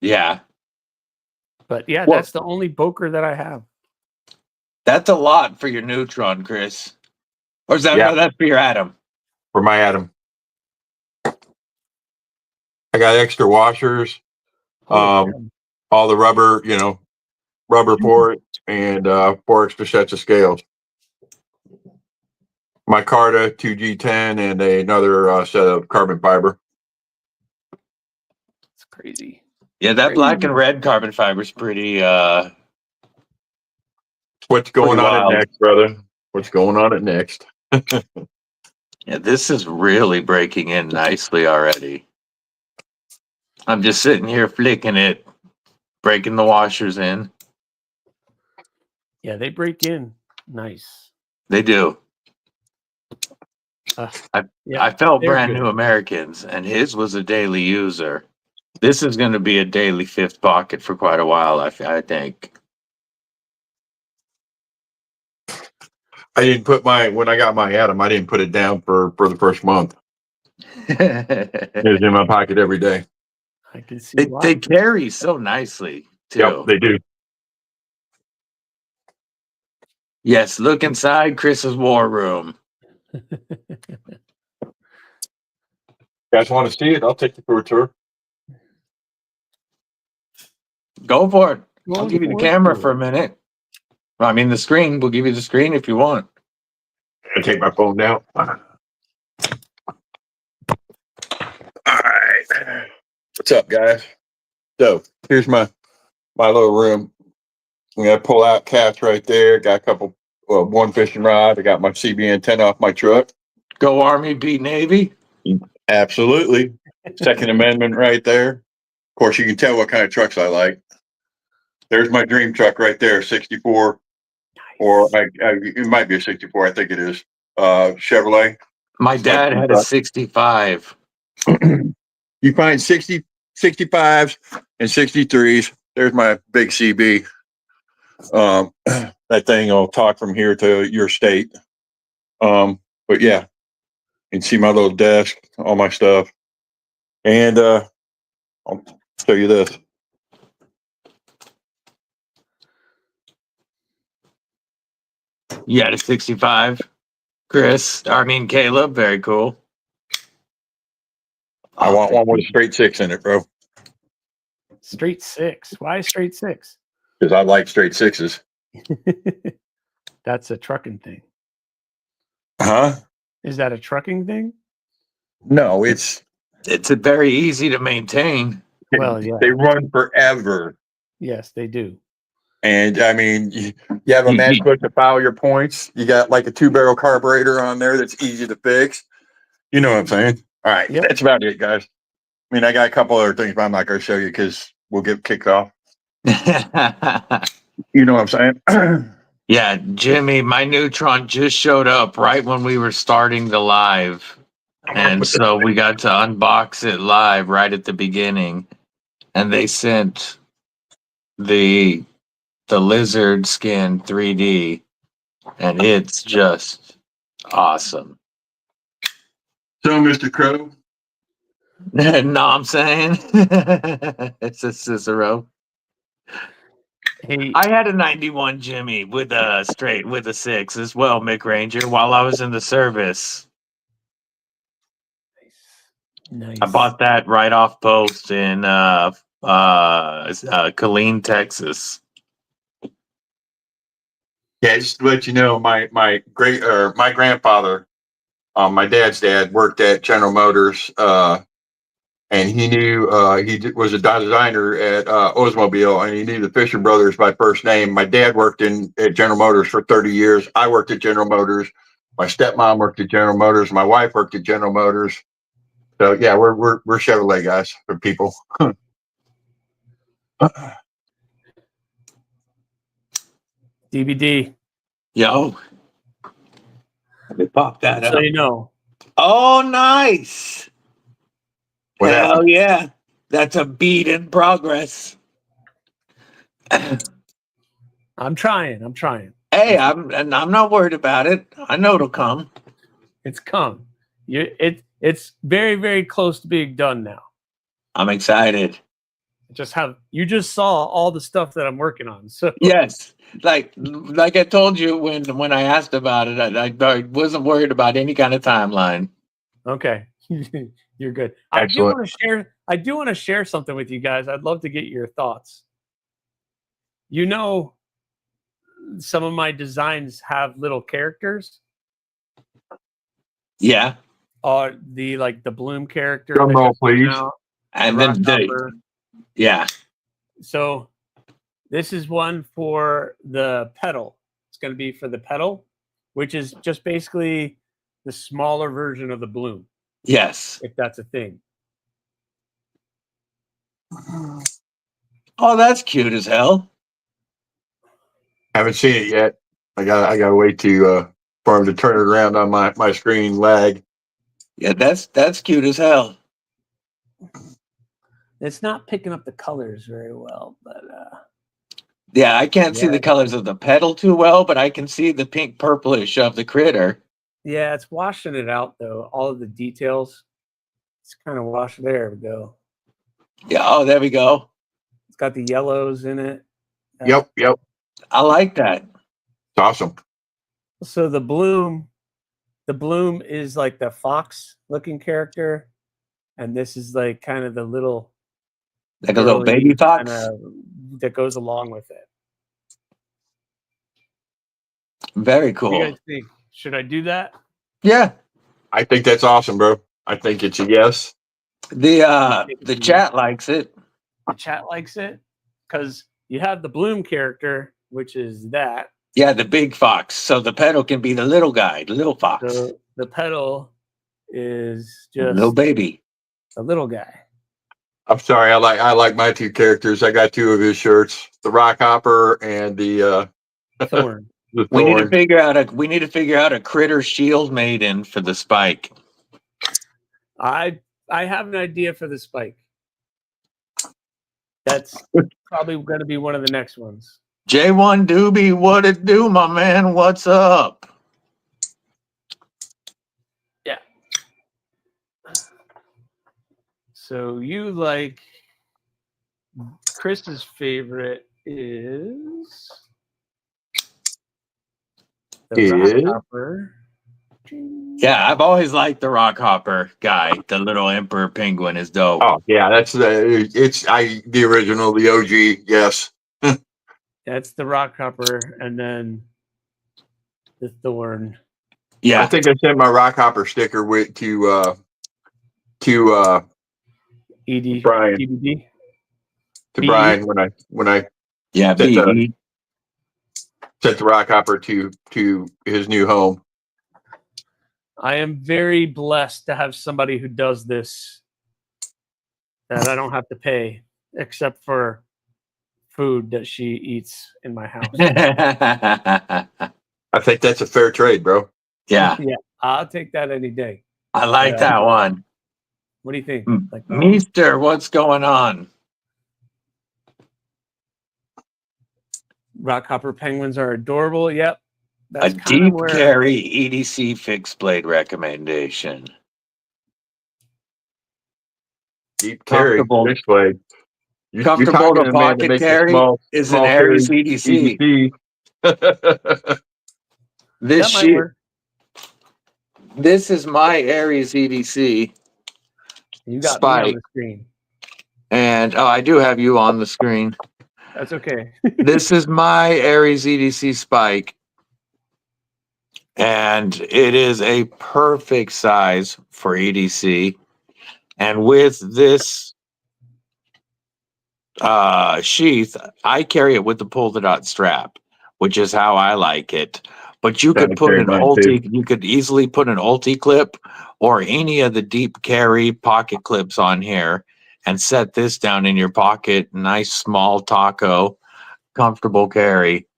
Yeah. But yeah, that's the only Boker that I have. That's a lot for your Neutron, Chris. Or is that, no, that's for your Adam? For my Adam. I got extra washers, all the rubber, rubber for it, and 4 extra sets of scales. My Carta 2G10 and another set of carbon fiber. It's crazy. Yeah, that black and red carbon fiber is pretty. What's going on at next, brother? What's going on at next? Yeah, this is really breaking in nicely already. I'm just sitting here flicking it, breaking the washers in. Yeah, they break in nice. They do. I felt brand new Americans, and his was a daily user. This is going to be a daily fifth pocket for quite a while, I think. I didn't put when I got my Adam, I didn't put it down for the first month. It was in my pocket every day. I can see they carry so nicely, too. Yep, they do. Yes, look inside Chris's war room. You guys want to see it? I'll take you for a tour. Go for it. I'll give you the camera for a minute. I mean, the screen. We'll give you the screen if you want. I take my phone down. All right. What's up, guys? So here's my little room. I'm gonna pull out caps right there. Got a couple, one fishing rod. I got my CB antenna off my truck. Go Army, beat Navy. Absolutely. Second Amendment right there. Of course, you can tell what kind of trucks I like. There's my dream truck right there, 64, or it might be a 64. I think it is. Chevrolet. My dad had a 65. You find 65s and 63s. There's my big CB. That thing will talk from here to your state. But yeah, you can see my little desk, all my stuff. And I'll show you this. You had a 65, Caleb. Very cool. I want one with a straight 6 in it, bro. Straight 6. Why straight 6? Because I like straight 6s. That's a trucking thing. Huh? Is that a trucking thing? No, it's a very easy to maintain. Well, yeah. They run forever. Yes, they do. And I mean, you have a match clip to file your points. You got like a 2-barrel carburetor on there that's easy to fix. You know what I'm saying? All right, Yep. That's about it, guys. I mean, I got a couple other things, but I'm not going to show you because we'll get kicked off. You know what I'm saying? Yeah, Jimmy, my Neutron just showed up right when we were starting the live. And so we got to unbox it live right at the beginning. And they sent the lizard skin 3D. And it's just awesome. So, Mr. Crow. No, I'm saying it's a Cicero. Hey, I had a 91 Jimmy with a 6 as well, Mick Ranger, while I was in the service. nice. I bought that right off post in Killeen, Texas. Yeah, just to let you know, my grandfather, my dad's dad, worked at General Motors, and he knew was a designer at Oldsmobile, and he knew the Fisher brothers by first name. My dad worked at General Motors for 30 years. I worked at General Motors. My stepmom worked at General Motors. My wife worked at General Motors. So yeah, we're Chevrolet guys for people. DBD. Yo. Let me pop that So up. you know. Oh, nice. What Hell happened? yeah. That's a beat in progress. I'm trying. Hey, I'm not worried about it. I know it'll come. It's come. It's very, very close to being done now. I'm excited. You just saw all the stuff that I'm working on. So Yes, like I told you when I asked about it, I wasn't worried about any kind of timeline. okay. You're good. Excellent. I do want to share something with you guys. I'd love to get your thoughts. You know, some of my designs have little characters. Yeah, the Bloom character. Drum roll, please. and then yeah. So this is one for the pedal. It's going to be for the pedal, which is just basically the smaller version of the Bloom, Yes. if that's a thing. Oh, that's cute as hell. Haven't seen it yet. I gotta wait for him to turn it around on my screen lag. Yeah, that's cute as hell. It's not picking up the colors very well, but Yeah, I can't see Yeah. the colors of the pedal too well, but I can see the pink purplish of the critter. yeah, it's washing it out though. All of the details, it's kind of washed. There we go. Yeah, oh, there we go. It's got the yellows in it. Yep. I like that. It's awesome. So the Bloom is like the fox looking character, and this is like kind of the little Like a little girly baby fox. kinda that goes along with it. Very What do you cool. guys think? Should I do that? Yeah. I think that's awesome, bro. I think it's a yes. The chat likes it. The chat likes it because you have the Bloom character, which is that. Yeah, the big fox. So the pedal can be the little guy, the little fox. So the pedal is just Little baby. a little guy. I'm sorry. I like my two characters. I got two of his shirts: the Rock Hopper and the Thorn. the We need to Thorn. figure out a critter shield maiden for the spike. I have an idea for the spike. That's probably going to be one of the next ones. J1 Doobie, what it do, my man? What's up? Yeah. So you like Chris's favorite is the Rockhopper. Yeah, I've always liked the Rockhopper guy. The little Emperor Penguin is dope. Oh yeah, that's the original, the OG. Yes. That's the Rockhopper, and then the Thorn. Yeah, I think I sent my Rockhopper sticker with to Brian. DBD. To BE? Brian when I yeah, sent BE. the Rockhopper to his new home. I am very blessed to have somebody who does this that I don't have to pay, except for food that she eats in my house. I think that's a fair trade, bro. Yeah, Yeah, I'll take that any day. I like that one. What do you think? Like, Meester, what's going on? Rockhopper penguins are adorable. Yep. A deep carry EDC fixed blade recommendation. Deep carry Comfortable. fish blade. Comfortable to pocket carry is an Aries EDC. This might sheet, work. this is my Aries EDC. You got Spike. me on the screen. And I do have you on the screen. That's okay. This is my Aries EDC Spike. And it is a perfect size for EDC. And with this sheath, I carry it with the pull-the-dot strap, which is how I like it. But you could put an ulti, you could easily put an ulti clip or any of the deep carry pocket clips on here and set this down in your pocket. Nice small taco, comfortable carry.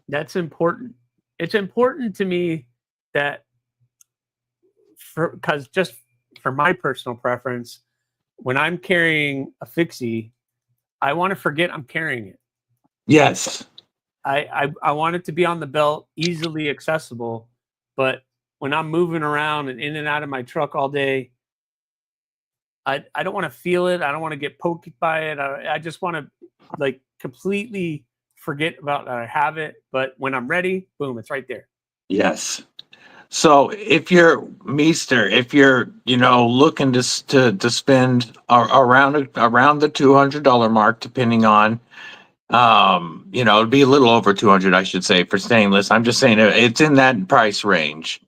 That's important. It's important to me that because just for my personal preference, when I'm carrying a fixie, I want to forget I'm carrying it. Yes. I want it to be on the belt, easily accessible. But when I'm moving around and in and out of my truck all day, I don't want to feel it. I don't want to get poked by it. I just want to like completely forget about that I have it. But when I'm ready, boom, it's right there. Yes. So if you're Meester, if you're looking to spend around the $200 mark, depending on it'd be a little over 200, I should say, for stainless. I'm just saying it's in that price range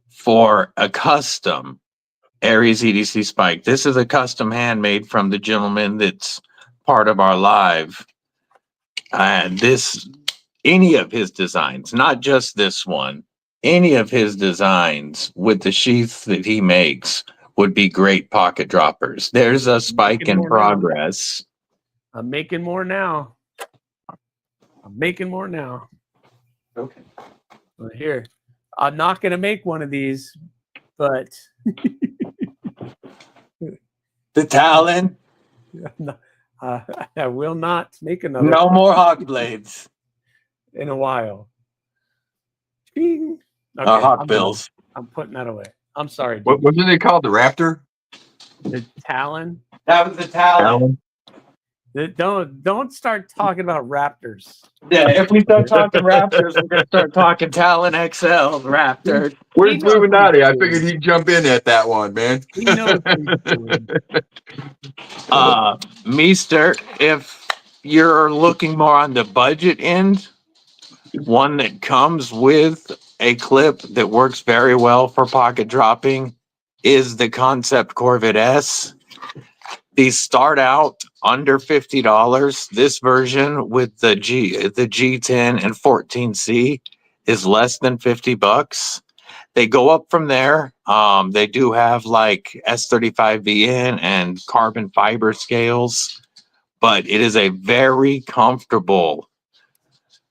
for a custom Aries EDC Spike. This is a custom handmade from the gentleman that's part of our live. And any of his designs, not just this one, any of his designs with the sheath that he makes would be great pocket droppers. There's a spike in progress. I'm making more now. Okay. Well, here, I'm not going to make one of these, but the Talon. I will not make another. No more hawk blades in a while. Okay, hawk bills. I'm putting that away. I'm sorry. What wasn't it called? The Raptor? The Talon. That was the Talon. Don't start talking about Raptors. Yeah, if we start talking Raptors, we're gonna start talking Talon XL Raptor. Where's Illuminati? I figured he'd jump in at that one, man. He knows what he's doing. Meester, if you're looking more on the budget end, one that comes with a clip that works very well for pocket dropping is the Kansept Corvette S. These start out under $50. This version with the G10 and 14C is less than $50. They go up from there. They do have like S35VN and carbon fiber scales, but it is a very comfortable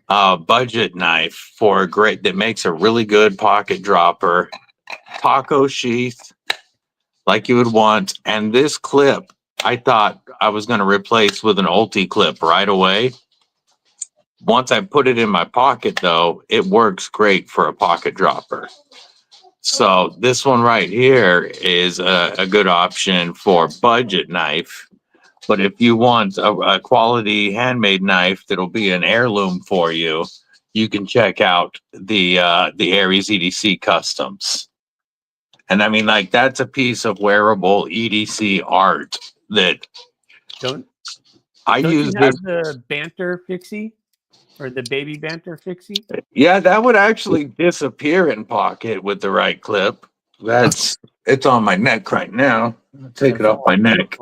budget knife that makes a really good pocket dropper. Taco sheath, like you would want. And this clip, I thought I was going to replace with an Ulti clip right away. Once I put it in my pocket, though, it works great for a pocket dropper. So this one right here is a good option for budget knife. But if you want a quality handmade knife that'll be an heirloom for you, you can check out the Aries EDC Customs. And I mean, like, that's a piece of wearable EDC art that Don't I you use. have the banter fixie or the baby banter fixie? Yeah, that would actually disappear in pocket with the right clip. It's on my neck right now. I'll take it off my neck.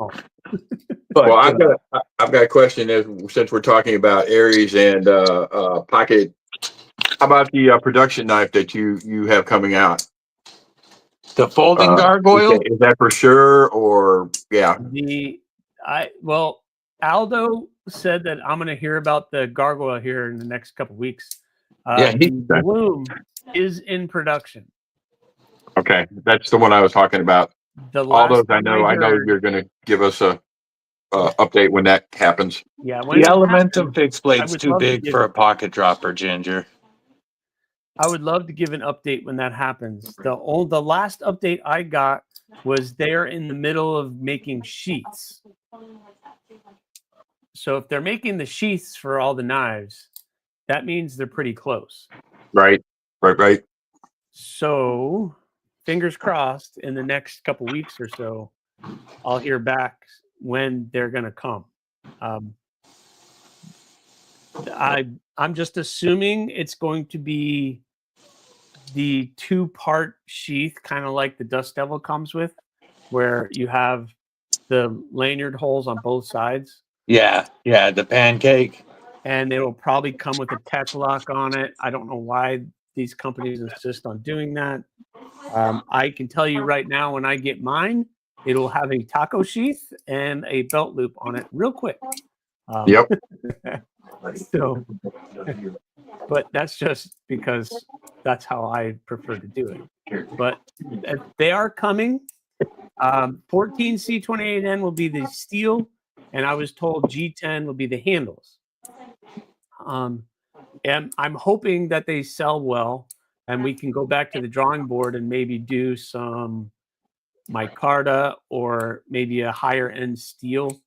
But Well, I've got a question. Since we're talking about Aries and pocket, how about the production knife that you have coming out? the folding gargoyle. Is that for sure, or yeah? Well, Aldo said that I'm going to hear about the gargoyle here in the next couple weeks. The Bloom is in production. Okay, that's the one I was talking about. All those I know you're going to give us a update when that happens. Yeah, when The Elementum fixed blade's too big for a pocket dropper, Ginger. I would love to give an update when that happens. The last update I got was they're in the middle of making sheaths. So if they're making the sheaths for all the knives, that means they're pretty close. Right. So fingers crossed in the next couple weeks or so, I'll hear back when they're going to come. I'm just assuming it's going to be the 2-part sheath, kind of like the Dust Devil comes with, where you have the lanyard holes on both sides. Yeah, the pancake. And it will probably come with a tech lock on it. I don't know why these companies insist on doing that. I can tell you right now, when I get mine, it'll have a taco sheath and a belt loop on it real quick. Yep. So, but that's just because that's how I prefer to do it. But they are coming. 14C28N will be the steel, and I was told G10 will be the handles. And I'm hoping that they sell well, and we can go back to the drawing board and maybe do some micarta or maybe a higher end steel.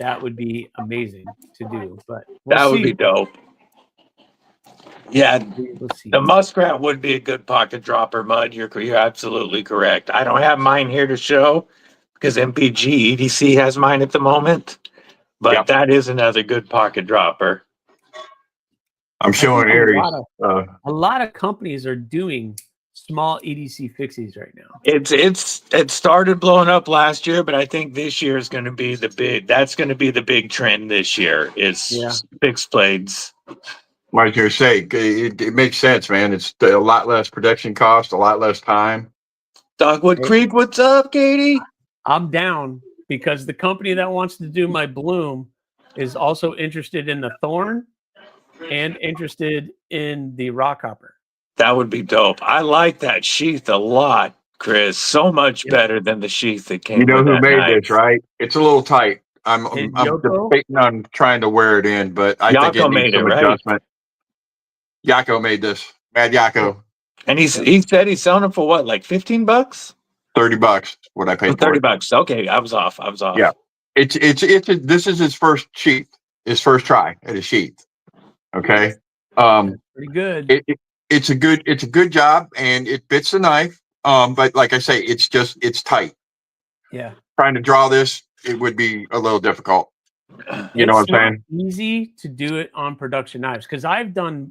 That would be amazing to do, but that would be dope. Yeah, the Muskrat would be a good pocket dropper, Mud. You're absolutely correct. I don't have mine here to show because MPG EDC has mine at the moment, but that is another good pocket dropper. I'm showing Aries. A lot of companies are doing small EDC fixies right now. It started blowing up last year, but I think this year is going to be that's going to be the big trend this year is fixed blades. Like you say, it makes sense, man. It's a lot less production cost, a lot less time. Dogwood Creek, what's up, Katie? I'm down because the company that wants to do my Bloom is also interested in the Thorn and interested in the Rockhopper. That would be dope. I like that sheath a lot, Chris. So much better than the sheath that came. You know with who that made knife. this, right? It's a little tight. I'm debating on trying to wear it in, but I think it needs some adjustment. Yako made this. Mad Yako. And he said he's selling them for what, like $15? $30. What I paid for it. $30. Okay, I was off. Yeah, this is his first sheath, his first try at a sheath. Okay, pretty good. It's a good job, and it fits the knife. But like I say, it's tight. Yeah, trying to draw this, it would be a little difficult. You know what I'm saying? Easy to do it on production knives because I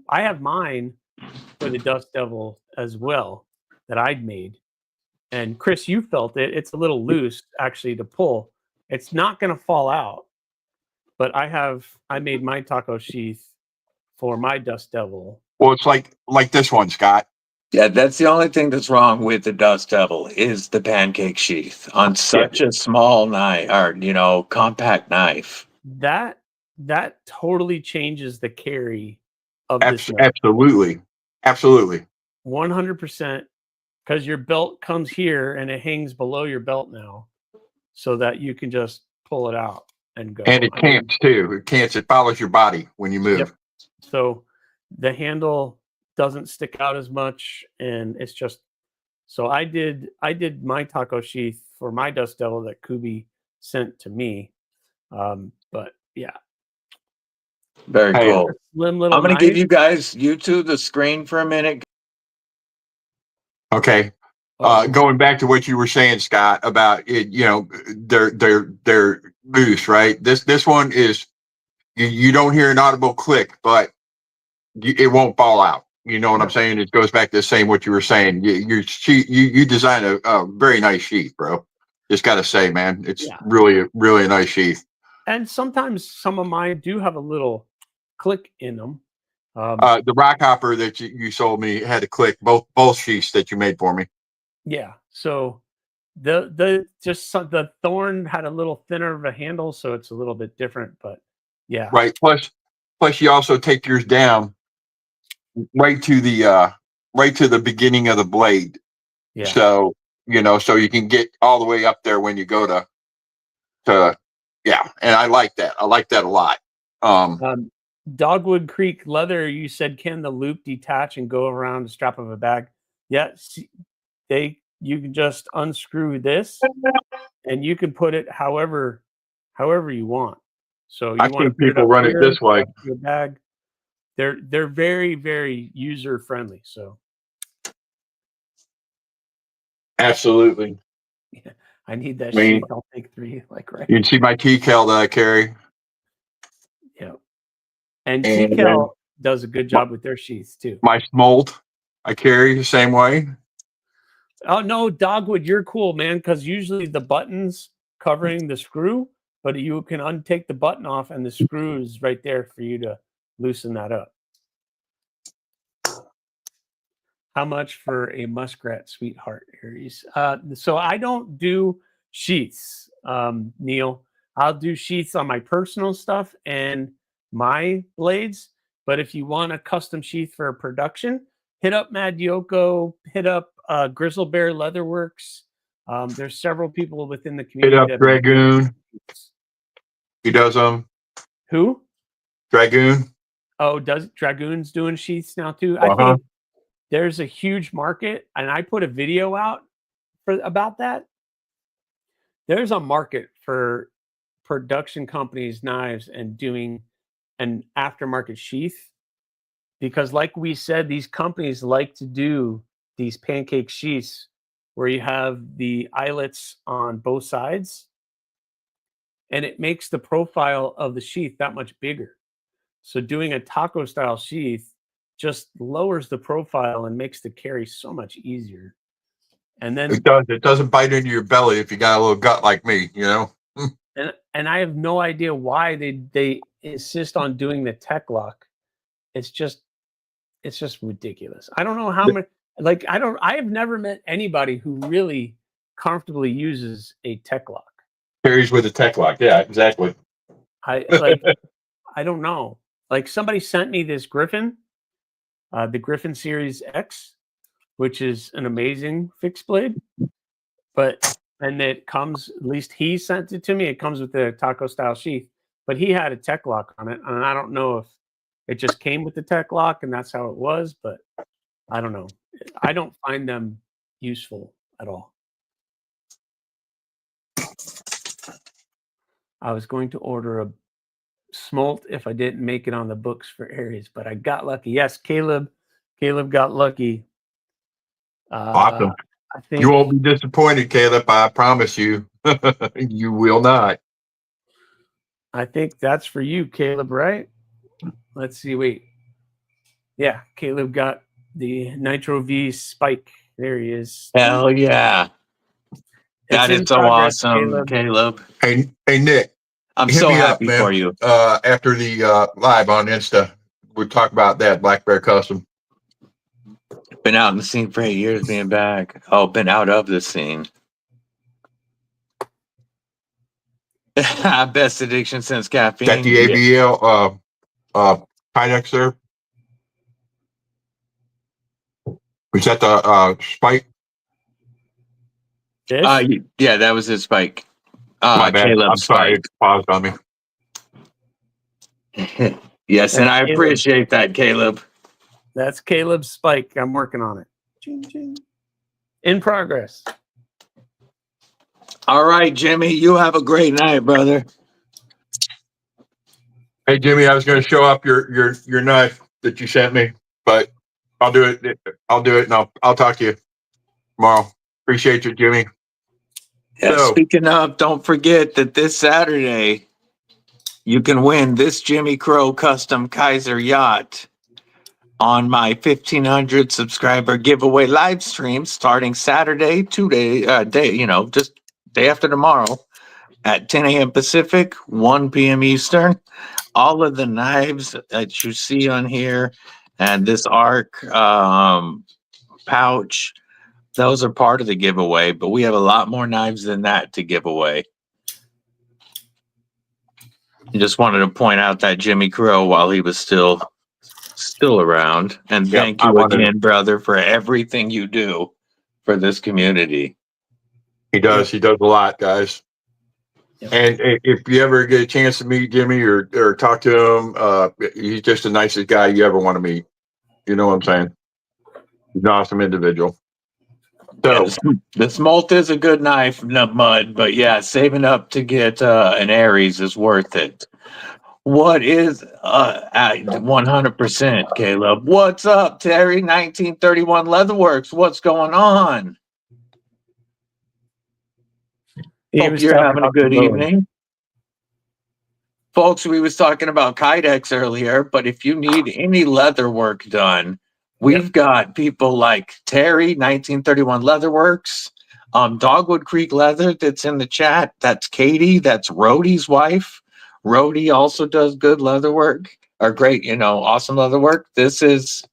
have mine for the Dust Devil as well that I'd made. And Chris, you felt it. It's a little loose actually to pull. It's not going to fall out. But I made my taco sheath for my Dust Devil. Well, it's like this one, Scott. Yeah, that's the only thing that's wrong with the Dust Devil is the pancake sheath on such a small knife or compact knife. That totally changes the carry of this knife. Absolutely. 100% because your belt comes here and it hangs below your belt now, so that you can just pull it out and go. And it cants too. It cants. It follows your body when you move. Yep. So the handle doesn't stick out as much, and it's just. So I did my taco sheath for my Dust Devil that Kubi sent to me, but yeah, Very Hey, cool. slim little. I'm going to knife. give you guys, you two, the screen for a minute. Okay. Going back to what you were saying, Scott, about it, you know, they're loose, right? This one is you don't hear an audible click, but it won't fall out. You know what I'm saying? It goes back to the same what you were saying. You design a very nice sheath, bro. Just got to say, man, it's really a nice sheath. And sometimes some of mine do have a little click in them. The rock hopper that you sold me had a click. Both sheaths that you made for me. Yeah. So the thorn had a little thinner of a handle, so it's a little bit different. But yeah. Right. Plus you also take yours down right to the beginning of the blade. Yeah. So, you know, so you can get all the way up there when you go to yeah. And I like that. I like that a lot. Dogwood Creek leather, you said, can the loop detach and go around the strap of a bag? Yes. You can just unscrew this and you can put it however you want. So you want to put people run it this way. Your bag. They're very, very user friendly. So absolutely. Yeah, I need that sheet. I'll take 3, like right. You can see my TCal that I carry. Yeah. And TCal does a good job with their sheaths too. My smolt I carry the same way. Oh no, Dogwood, you're cool, man, because usually the button's covering the screw, but you can untake the button off and the screw is right there for you to loosen that up. How much for a muskrat sweetheart, Aries? So I don't do sheaths, Neil. I'll do sheaths on my personal stuff and my blades. But if you want a custom sheath for a production, hit up Mad Yoko, hit up Grizzle Bear Leatherworks. There's several people within the community. Hit up Dragoon. He does them. Who? Dragoon. Oh, does Dragoon's doing sheaths now too? I think there's a huge market, and I put a video out about that. There's a market for production companies' knives and doing an aftermarket sheath, because like we said, these companies like to do these pancake sheaths where you have the eyelets on both sides, and it makes the profile of the sheath that much bigger. So doing a taco style sheath just lowers the profile and makes the carry so much easier. And then it doesn't bite into your belly if you got a little gut like me, you know. And I have no idea why they insist on doing the tech lock. It's just ridiculous. I don't know how many, like, I have never met anybody who really comfortably uses a tech lock. Carries with a tech lock. Yeah, exactly. I don't know. Like, somebody sent me this Griffin, the Griffin Series X, which is an amazing fixed blade. And it comes, at least he sent it to me. It comes with the taco style sheath, but he had a tech lock on it. And I don't know if it just came with the tech lock and that's how it was, but I don't know. I don't find them useful at all. I was going to order a smolt if I didn't make it on the books for Aries, but I got lucky. Yes, Caleb got lucky. Awesome. I think you won't be disappointed, Caleb. I promise you. You will not. I think that's for you, Caleb, right? Let's see. Wait. Yeah, Caleb got the Nitro V Spike. There he is. Hell yeah. That is so awesome, Caleb. Hey, Nick. I'm so happy for you. After the live on Insta, we'll talk about that Black Bear Custom. Been out in the scene for 8 years, being back. Oh, been out of the scene. Best addiction since caffeine. Got the ABL Kydex there. Was that the Spike? Fish? Yeah, that was his spike. My bad. Caleb's I'm sorry. spike. It paused on me. Yes, and That's I Caleb. appreciate that, Caleb. That's Caleb's spike. I'm working on it. Ching, ching. In progress. All right, Jimmy, you have a great night, brother. Hey, Jimmy, I was going to show up your knife that you sent me, but I'll do it. I'll do it, and I'll talk to you tomorrow. Appreciate you, Jimmy. Yeah, So- speaking of, don't forget that this Saturday you can win this Jimmy Crow custom Kaiser yacht on my 1,500 subscriber giveaway live stream starting Saturday, just day after tomorrow at 10 a.m. Pacific, 1 p.m. Eastern. All of the knives that you see on here and this arc pouch, those are part of the giveaway, but we have a lot more knives than that to give away. I just wanted to point out that Jimmy Crow while he was still around. And Yep, thank I you wanted- again, brother, for everything you do for this community. He does. He does a lot, guys. Yep. And if you ever get a chance to meet Jimmy or talk to him, he's just the nicest guy you ever want to meet. You know what I'm saying? He's an awesome individual. So, Yeah, the smolt is a good knife, no mud, but yeah, saving up to get an Aries is worth it. What is at 100%, Caleb? What's up, Terry? 1931 Leatherworks. What's going on? Hope you're having a good evening. Folks, we was talking about Kydex earlier, but if you need any leather work done, we've got people like Terry, 1931 Leatherworks, Dogwood Creek Leather that's in the chat. That's Katie. That's Rhodey's wife. Rhodey also does good leather work, or great, awesome leather work. This is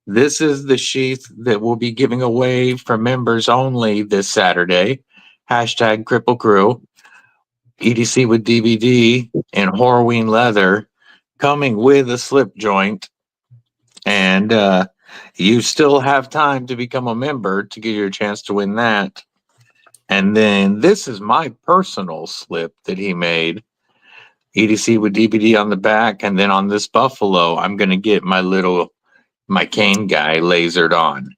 the sheath that we'll be giving away for members only this Saturday. Hashtag Cripple Crew. EDC with DBD and Horween leather coming with a slip joint. And you still have time to become a member to get your chance to win that. And then this is my personal slip that he made. EDC with DBD on the back. And then on this buffalo, I'm going to get my cane guy lasered on.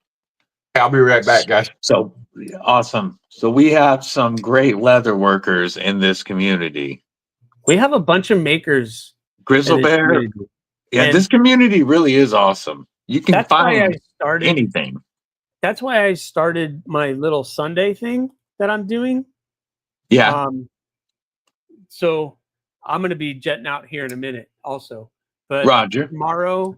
I'll be right back, guys. So awesome. So we have some great leather workers in this community. We have a bunch of makers. Grizzle in this Bear. community. Yeah, And this community really is awesome. You can that's why I find started. anything. That's why I started my little Sunday thing that I'm doing. Yeah. So I'm going to be jetting out here in a minute also. But Roger. tomorrow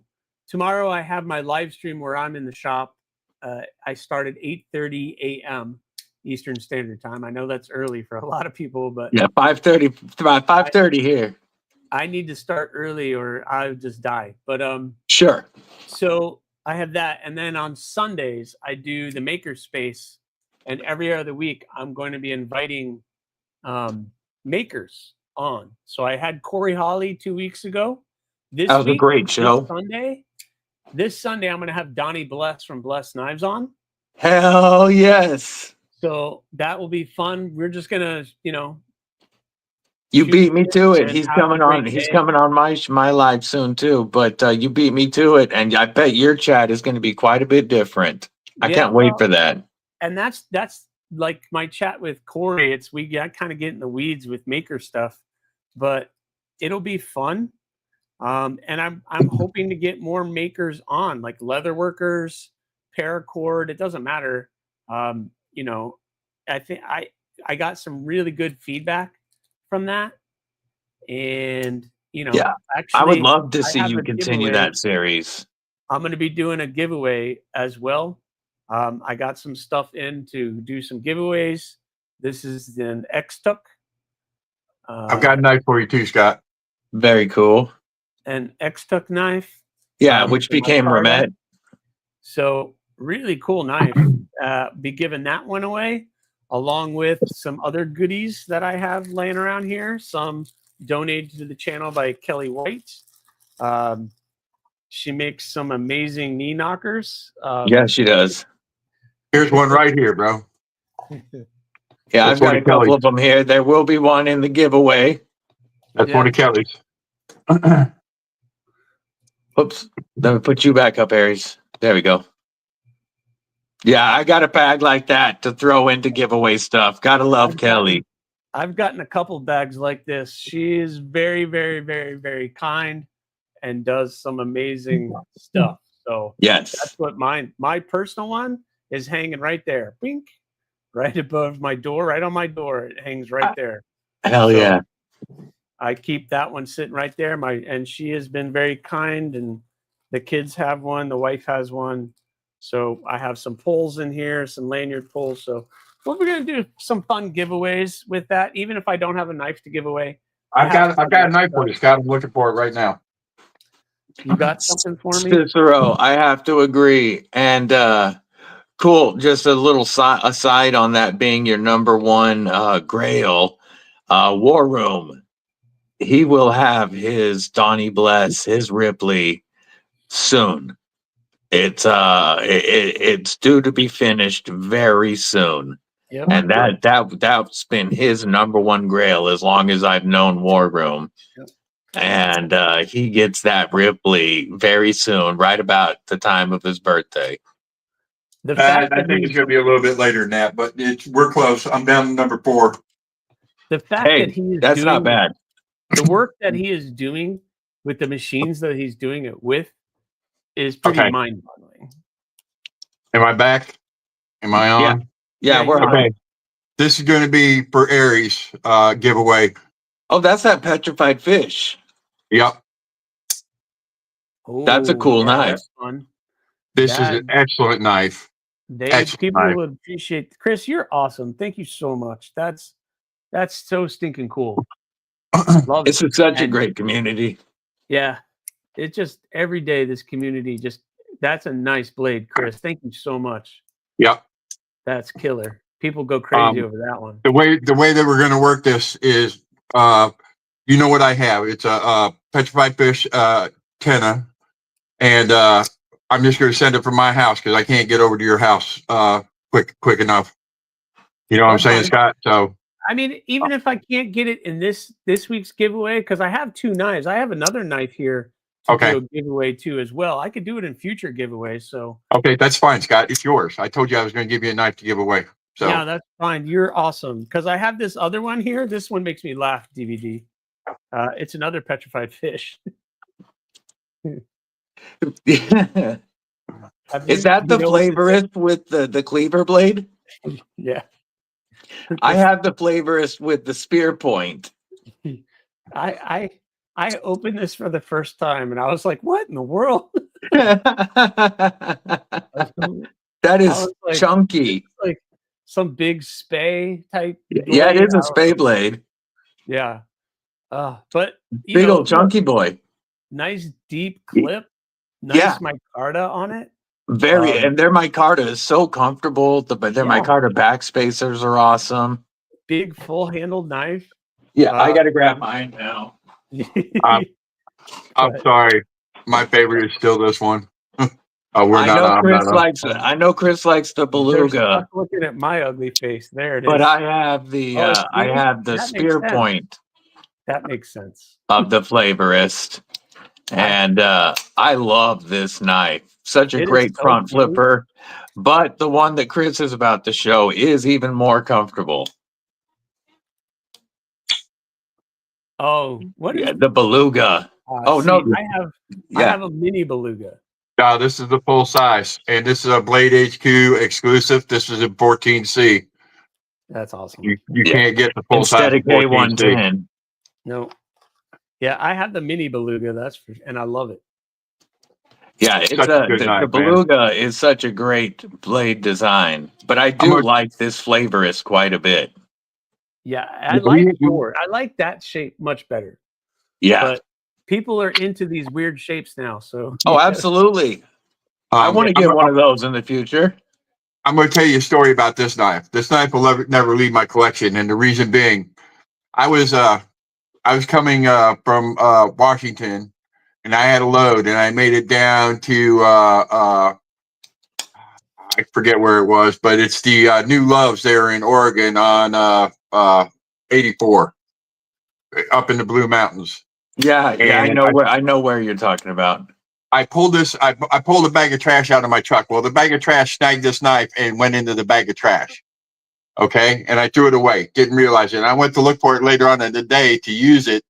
I have my live stream where I'm in the shop. I start at 8:30 a.m. Eastern Standard Time. I know that's early for a lot of people, but Yeah, 5:30, about 5:30 here. I need to start early or I'll just die. But Sure. so I have that, and then on Sundays I do the maker space, and every other week I'm going to be inviting makers on. So I had Corey Hawley 2 weeks ago. This That was a week, great show. This Sunday I'm going to have Donnie Bless from Bless Knives on. Hell yes. So that will be fun. We're just gonna, You shoot beat me to it. and He's have a coming on. great He's day. coming on my live soon too. But you beat me to it, and I bet your chat is going to be quite a bit different. I can't wait for that. And that's like my chat with Corey. We kind of get in the weeds with maker stuff, but it'll be fun. And I'm hoping to get more makers on, like leather workers, paracord. It doesn't matter. I think I got some really good feedback from that, and Yeah, actually, I would love to I see have you a continue giveaway. that series. I'm going to be doing a giveaway as well. I got some stuff in to do some giveaways. This is an X-Tuck. I've got a knife for you too, Scott. Very cool. An X-Tuck knife. Yeah, which for my became Cardo. Ramet. So really cool knife. Be giving that one away, along with some other goodies that I have laying around here. Some donated to the channel by Kelly White. She makes some amazing knee knockers. Yeah, she does. Here's one right here, bro. Yeah, That's I've got one a of couple Kelly's. of them here. There will be one in the giveaway. That's one of Kelly's. Oops. Let me put you back up, Aries. There we go. Yeah, I got a bag like that to throw into giveaway stuff. Gotta love Kelly. I've gotten a couple bags like this. She is very, very, very, very kind and does some amazing stuff. So that's Yes. what my personal one is hanging right there. Bink. Right above my door, right on my door. It hangs right there. Hell So yeah. I keep that one sitting right there. And she has been very kind, and the kids have one, the wife has one. So I have some poles in here, some lanyard poles. So we're gonna do some fun giveaways with that, even if I don't have a knife to give away. I've got a knife for you, Scott. I'm looking for it right now. You got something for me? Cicero, I have to agree. And cool. Just a little aside on that being your number one grail. WarRoom. He will have his Donnie Bless, his Ripley soon. It's due to be finished very soon. Yep. And that's been his number one grail as long as I've known WarRoom. Yep. And he gets that Ripley very soon, right about the time of his birthday. The fact I think it's going to be a little bit later than that, but we're close. I'm down to number 4. The fact Hey, that he is that's doing not bad. the work that he is doing with the machines that he's doing it with is pretty mind-boggling. Am I back? Am I on? Yeah, we're you're on. This is going to be for Aries giveaway. Oh, that's that Petrified Fish. Yep. That's a cool knife. That's fun. This is an excellent knife. People would appreciate. Chris, you're awesome. Thank you so much. That's so stinking cool. Love It's it. such a great community. Yeah, it's just every day this community that's a nice blade, Chris. Thank you so much. Yep. That's killer. People go crazy over that one. The way that we're going to work this is, you know what I have? It's a Petrified Fish tenna, and I'm just going to send it from my house because I can't get over to your house quick enough. You know what I'm saying, Scott? So I mean, even if I can't get it in this week's giveaway, because I have 2 knives, I have another knife here to do a giveaway too as well. I could do it in future giveaways. So okay, that's fine, Scott. It's yours. I told you I was going to give you a knife to give away. So yeah, that's fine. You're awesome. Because I have this other one here. This one makes me laugh. DBD. It's another Petrified Fish. Is that the flavorist with the cleaver blade? Yeah. I have the flavorist with the spear point. I opened this for the first time and I was like, what in the world? That is chunky. Like some big spay type blade. Yeah, it is a spay blade. Yeah. But big old chunky boy. Nice deep clip. Nice micarta on it. Very, and their micarta is so comfortable. Their micarta backspacers are awesome. Big full-handled knife. Yeah, I got to grab mine now. I'm sorry. My favorite is still this one. I know Chris likes the beluga. Looking at my ugly face. There it is. But I have the spear point. That makes sense. Of the flavorist. And I love this knife. Such a great front flipper. But the one that Chris is about to show is even more comfortable. Oh, what is the beluga? No, I have a mini beluga. No, this is the full size, and this is a Blade HQ exclusive. This is in 14C. That's awesome. You can't get the full size instead of K110. No. Yeah, I have the mini beluga. And I love it. Yeah, the beluga is such a great blade design, but I do like this flavorist quite a bit. Yeah, I like that shape much better. Yeah, but people are into these weird shapes now. So absolutely, I want to get one of those in the future. I'm going to tell you a story about this knife. This knife will never leave my collection, and the reason being, I was coming from Washington. And I had a load, and I made it down to I forget where it was, but it's the New Loves there in Oregon on 84, up in the Blue Mountains. Yeah, I And know where you're talking about. I pulled this. I pulled a bag of trash out of my truck. Well, the bag of trash snagged this knife and went into the bag of trash. Okay, and I threw it away. Didn't realize it. And I went to look for it later on in the day to use it,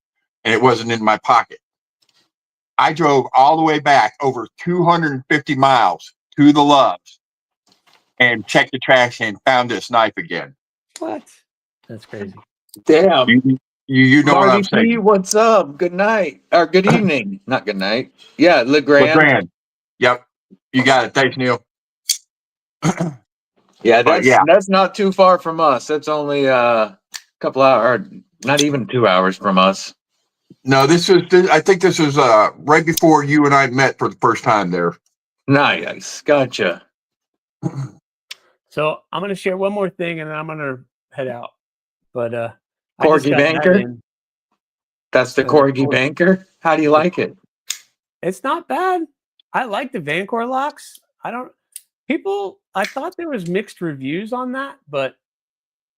and it wasn't in my pocket. I drove all the way back over 250 miles to the Loves and checked the trash and found this knife again. What? That's crazy. Damn. You know what I'm Marty P, saying? what's up? Good night. Or good evening. Not good night. Yeah, LeGrand. LeGrand. Yep. You got it. Thanks, Neil. Yeah, But yeah. that's not too far from us. That's only a couple hours, not even 2 hours from us. No, I think this was right before you and I met for the first time there. Nice. Gotcha. So I'm going to share one more thing, and then I'm going to head out. But I Corgi just got that Banker? in. That's the Corgi Banker. How do you like it? It's not bad. I like the Vancor locks. I thought there was mixed reviews on that, but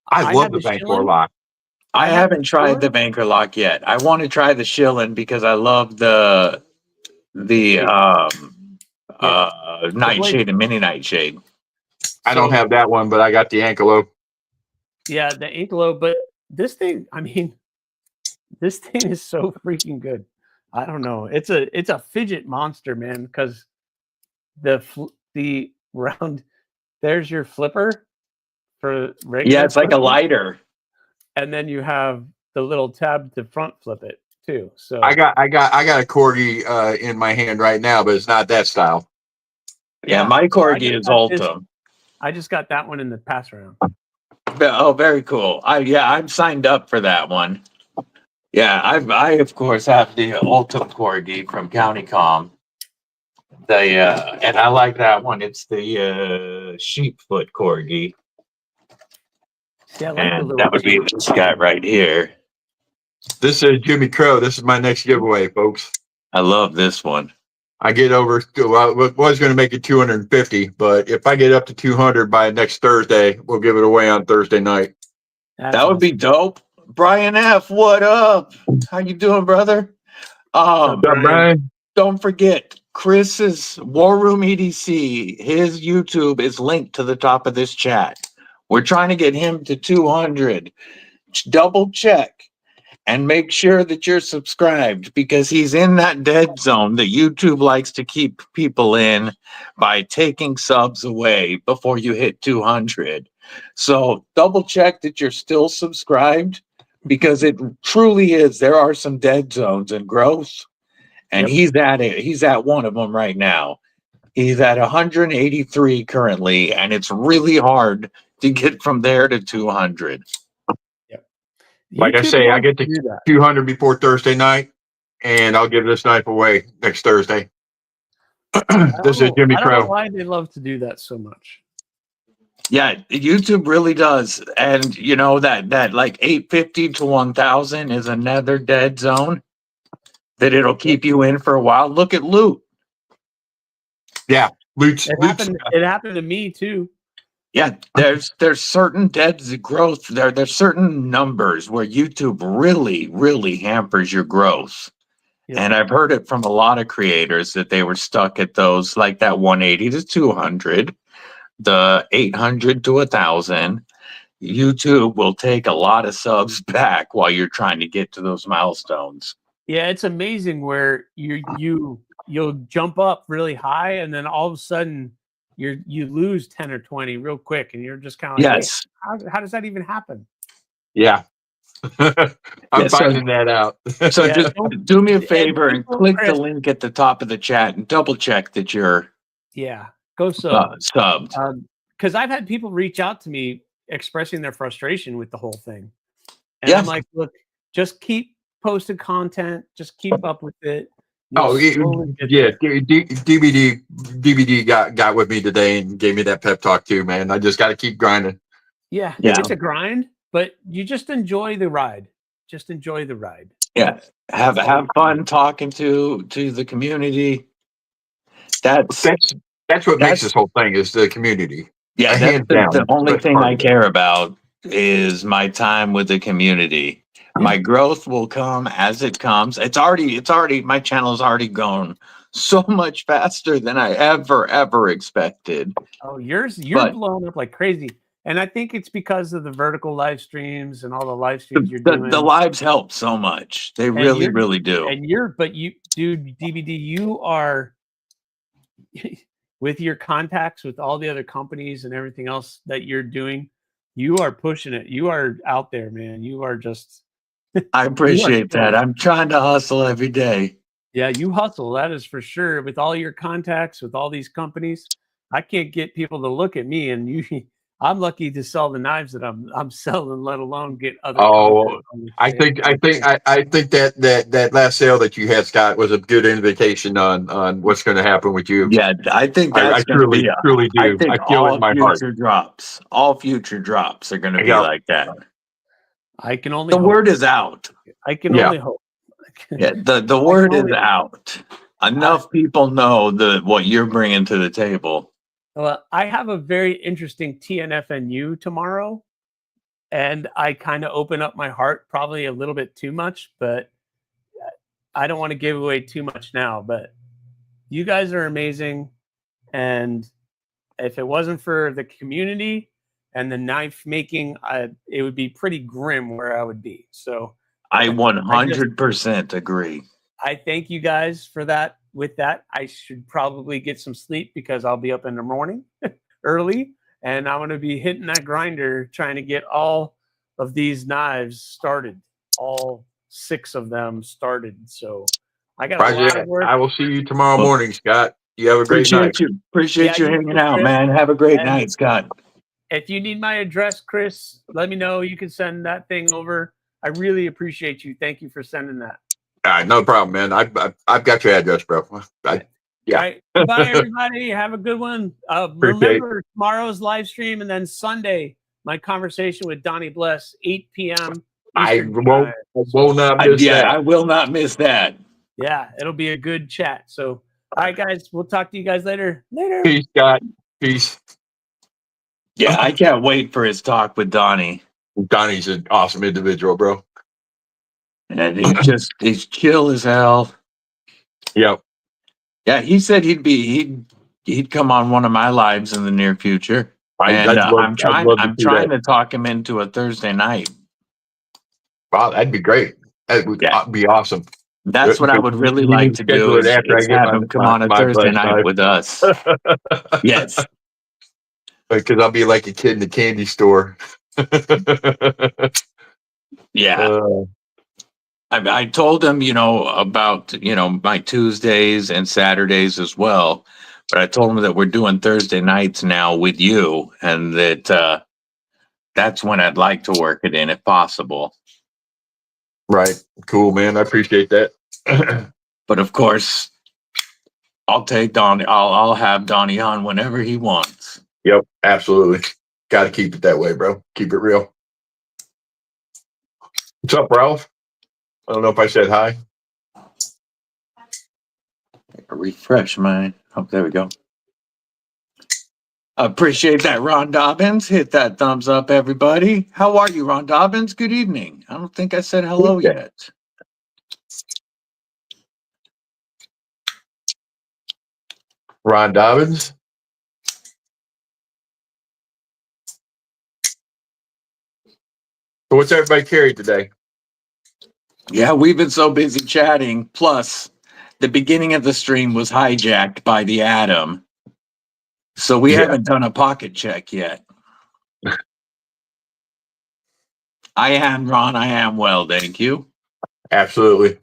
I love the Vancor Vancor lock. I haven't tried the Banker lock yet. I want to try the Shilling because I love the nightshade and mini nightshade. I don't have that one, but I got the Ankylo. Yeah, the Ankylo, but this thing, I mean, this thing is so freaking good. I don't know. It's a fidget monster, man, because the round, there's your flipper for regular. Yeah, it's like a lighter. And then you have the little tab to front flip it too. So I got a Corgi in my hand right now, but it's not that style. Yeah, my Corgi is Ultim. I just got that one in the pass round. Oh, very cool. I'm signed up for that one. Yeah, I of course have the Ultim Corgi from County Comm. And I like that one. It's the sheepfoot Corgi. Yeah, I like and that would be this guy right here. This is Jimmy Crow. This is my next giveaway, folks. I love this one. I get over to, I was going to make it 250, but if I get up to 200 by next Thursday, we'll give it away on Thursday night. That would be dope. Brian F., what up? How you doing, brother? What's up, Brian? Don't forget, Chris's WarRoomEDC, his YouTube is linked to the top of this chat. We're trying to get him to 200. Double check and make sure that you're subscribed because he's in that dead zone that YouTube likes to keep people in by taking subs away before you hit 200. So double check that you're still subscribed because it truly is. There are some dead zones in growth, and he's at it. He's at one of them right now. He's at 183 currently, and it's really hard to get from there to 200. Like I say, I get to 200 before Thursday night, and I'll give this knife away next Thursday. This is Jimmy Crow. I don't know why they love to do that so much. Yeah, YouTube really does. And you know that like 850 to 1000 is another dead zone that it'll keep you in for a while. Look at loot. Yeah, loot. It happened to me too. Yeah, there's certain dead growth. There's certain numbers where YouTube really hampers your growth. Yeah. And I've heard it from a lot of creators that they were stuck at those, like that 180 to 200, the 800 to 1000. YouTube will take a lot of subs back while you're trying to get to those milestones. Yeah, it's amazing where you'll jump up really high and then all of a sudden you lose 10 or 20 real quick, and you're just kind of like, yes. Hey, how does that even happen? Yeah. I'm finding that out. So just do me a favor and click the link at the top of the chat and double check that you're go subbed. Because I've had people reach out to me expressing their frustration with the whole thing. And I'm like, look, just keep posting content, just keep up with it. DBD got with me today and gave me that pep talk too, man. I just got to keep grinding. Yeah, it's a grind, but you just enjoy the ride. Just enjoy the ride. Yeah, have fun talking to the community. That's That's what makes That's this whole thing is the community. yeah. That's Hands the, down, the only that's thing part I of it. care about is my time with the community. My growth will come as it comes. It's already my channel's already grown so much faster than I ever expected. Oh, you're But blowing up like crazy. And I think it's because of the vertical live streams and all the live the, streams you're the, doing. the lives help so much. They And really do. And but you, dude, DBD, you are with your contacts with all the other companies and everything else that you're doing. You are pushing it. You are out there, man. You are just. I appreciate that. I'm trying to hustle every day. Yeah, you hustle. That is for sure. With all your contacts, with all these companies, I can't get people to look at me. And you, I'm lucky to sell the knives that I'm selling, let alone get other. Oh, I content. think that last sale that you had, Scott, was a good indication on what's going to happen with you. Yeah, I think I that's going to be. truly I do. think I feel it in my heart. all future drops are going to be Yeah. like that. I can only. The hope. word is out. I can Yeah. only hope. Yeah, the word is only- out. Enough people know what you're bringing to the table. Well, I have a very interesting TNFNU tomorrow, and I kind of open up my heart probably a little bit too much, but I don't want to give away too much now. But you guys are amazing, and if it wasn't for the community and the knife making, it would be pretty grim where I would be. So I 100% agree. I thank you guys for that. With that, I should probably get some sleep because I'll be up in the morning early, and I'm going to be hitting that grinder trying to get all of these knives started, all 6 of them started. So I got a lot of work. I will see you tomorrow morning, Scott. You have a great night. Appreciate you you hanging too, out, Chris. man. Have a great And- night, Scott. If you need my address, Chris, let me know. You can send that thing over. I really appreciate you. Thank you for sending that. All right, no problem, man. I've got your address, bro. Yeah. All right. Bye, everybody. Have a good one. Remember tomorrow's live stream, and then Sunday, my conversation with Donnie Bless, 8 p.m. I Eastern will time. not miss that. I will not miss that. Yeah, it'll be a good chat. So, all right, guys, we'll talk to you guys later. Peace, Scott. Peace. Yeah, I can't wait for his talk with Donnie. Donnie's an awesome individual, bro. And he's chill as hell. Yep. Yeah, he said he'd come on one of my lives in the near future. I'm trying to talk him into a Thursday night. Wow, that'd be great. That would be awesome. That's what I would really like to do is have him come on a Thursday night with us. Yes. Because I'll be like a kid in the candy store. Yeah. I told him, about, my Tuesdays and Saturdays as well. But I told him that we're doing Thursday nights now with you, and that that's when I'd like to work it in if possible. Right. Cool, man. I appreciate that. But of course, I'll take Donnie. I'll have Donnie on whenever he wants. Yep, absolutely. Got to keep it that way, bro. Keep it real. What's up, Ralph? I don't know if I said hi. Refresh mine. Oh, there we go. Appreciate that, Ron Dobbins. Hit that thumbs up, everybody. How are you, Ron Dobbins? Good evening. I don't think I said hello yet. Ron Dobbins. So what's everybody carried today? Yeah, we've been so busy chatting. Plus, the beginning of the stream was hijacked by the Atom. So we haven't done a pocket check yet. I am, Ron. I am well, thank you. Absolutely.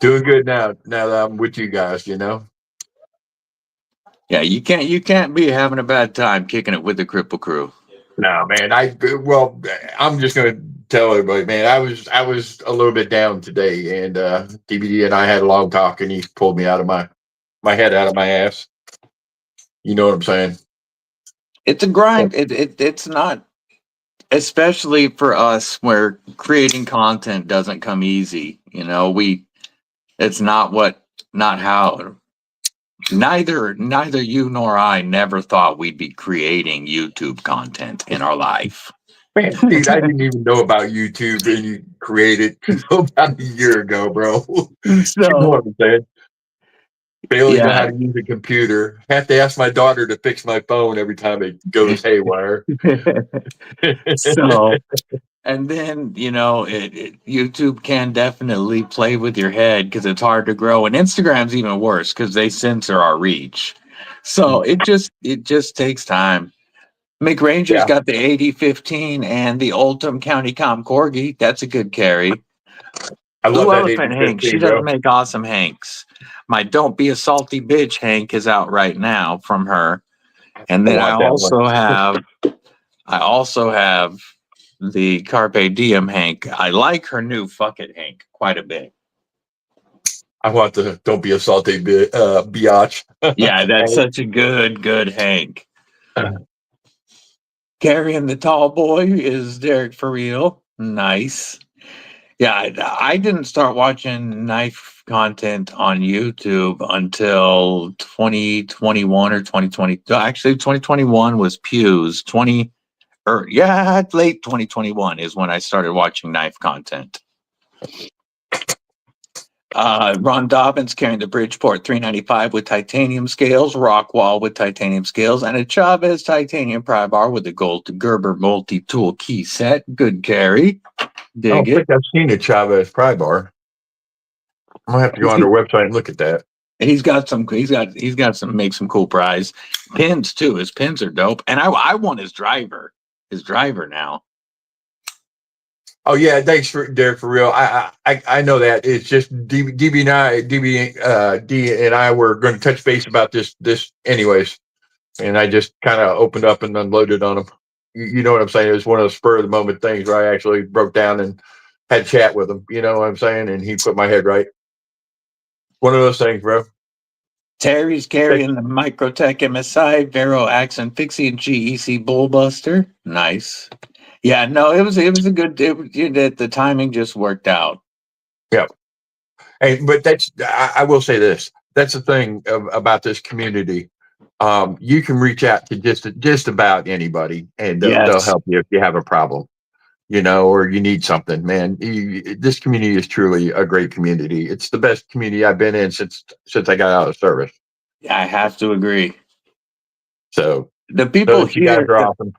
Doing good now that I'm with you guys, Yeah, you can't be having a bad time kicking it with the Cripple Crew. No, man. I'm just gonna tell everybody, man. I was a little bit down today, and DBD and I had a long talk, and he pulled me out of my head out of my ass. You know what I'm saying? It's a grind. It's not, especially for us, where creating content doesn't come easy. It's not how Neither you nor I never thought we'd be creating YouTube content in our life. Man, dude, I didn't even know about YouTube and you created about a year ago, bro. You know what I'm saying? Barely know how to use a computer. Have to ask my daughter to fix my phone every time it goes haywire. So, and then, YouTube can definitely play with your head because it's hard to grow. And Instagram's even worse because they censor our reach. So it just takes time. McRanger's got the 8015 and the Oldham County Comm Corgi. That's a good carry. I love Blue that Elephant Hank. She does make awesome Hanks. My Don't Be a Salty Bitch Hank is out right now from her. And then I also have the Carpe Diem Hank. I like her new Fuck It Hank quite a bit. I want the Don't Be a Salty Biatch. Yeah, that's such a good Hank. Carrying the tall boy is Derek for real. Nice. Yeah, I didn't start watching knife content on YouTube until 2021 or 2020. Actually, 2021 was Pew's. Late 2021 is when I started watching knife content. Ron Dobbins carrying the Bridgeport 395 with titanium scales, Rockwall with titanium scales, and a Chavez titanium pry bar with a gold Gerber multi-tool key set. Good carry. I don't think I've seen a Chavez pry bar. I'm gonna have to go on their website and look at that. He's got some make some cool pries. Pins too. His pins are dope. And I want his driver now. Oh yeah, thanks for Derek for real. I know that it's just DB and I were going to touch base about this anyways, and I just kind of opened up and unloaded on him. You know what I'm saying? It was one of those spur of the moment things where I actually broke down and had a chat with him. You know what I'm saying? And he put my head right. One of those things, bro. Terry's carrying the Microtech MSI, Vero Accent Fixie, and GEC Bullbuster. Nice. Yeah, no, it was a good. The timing just worked out. Yeah, but I will say this. That's the thing about this community. You can reach out to just about anybody, and they'll help you if you have a problem, or you need something. Man, this community is truly a great community. It's the best community I've been in since I got out of service. Yeah, I have to agree. So the people here are awesome.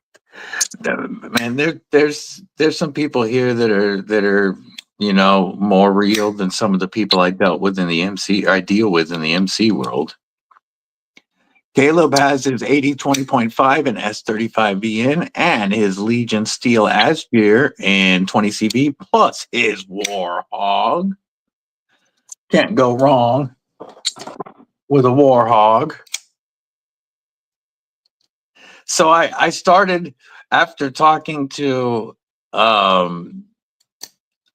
Man, there's some people here that are more real than some of the people I deal with in the MC world. Caleb has his 80-20.5 and S35VN and his Legion Steel Asgear and 20 CV plus his Warhog. Can't go wrong with a Warhog. So I started after talking to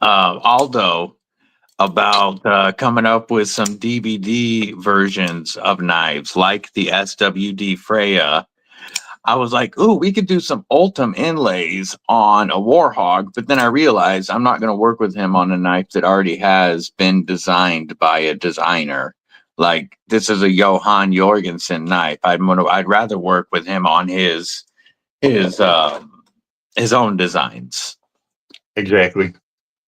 Aldo about coming up with some DBD versions of knives like the SWD Freya. I was like, ooh, we could do some Ultim inlays on a Warhog, but then I realized I'm not going to work with him on a knife that already has been designed by a designer. Like, this is a Johan Jorgensen knife. I'd rather work with him on his own designs. Exactly.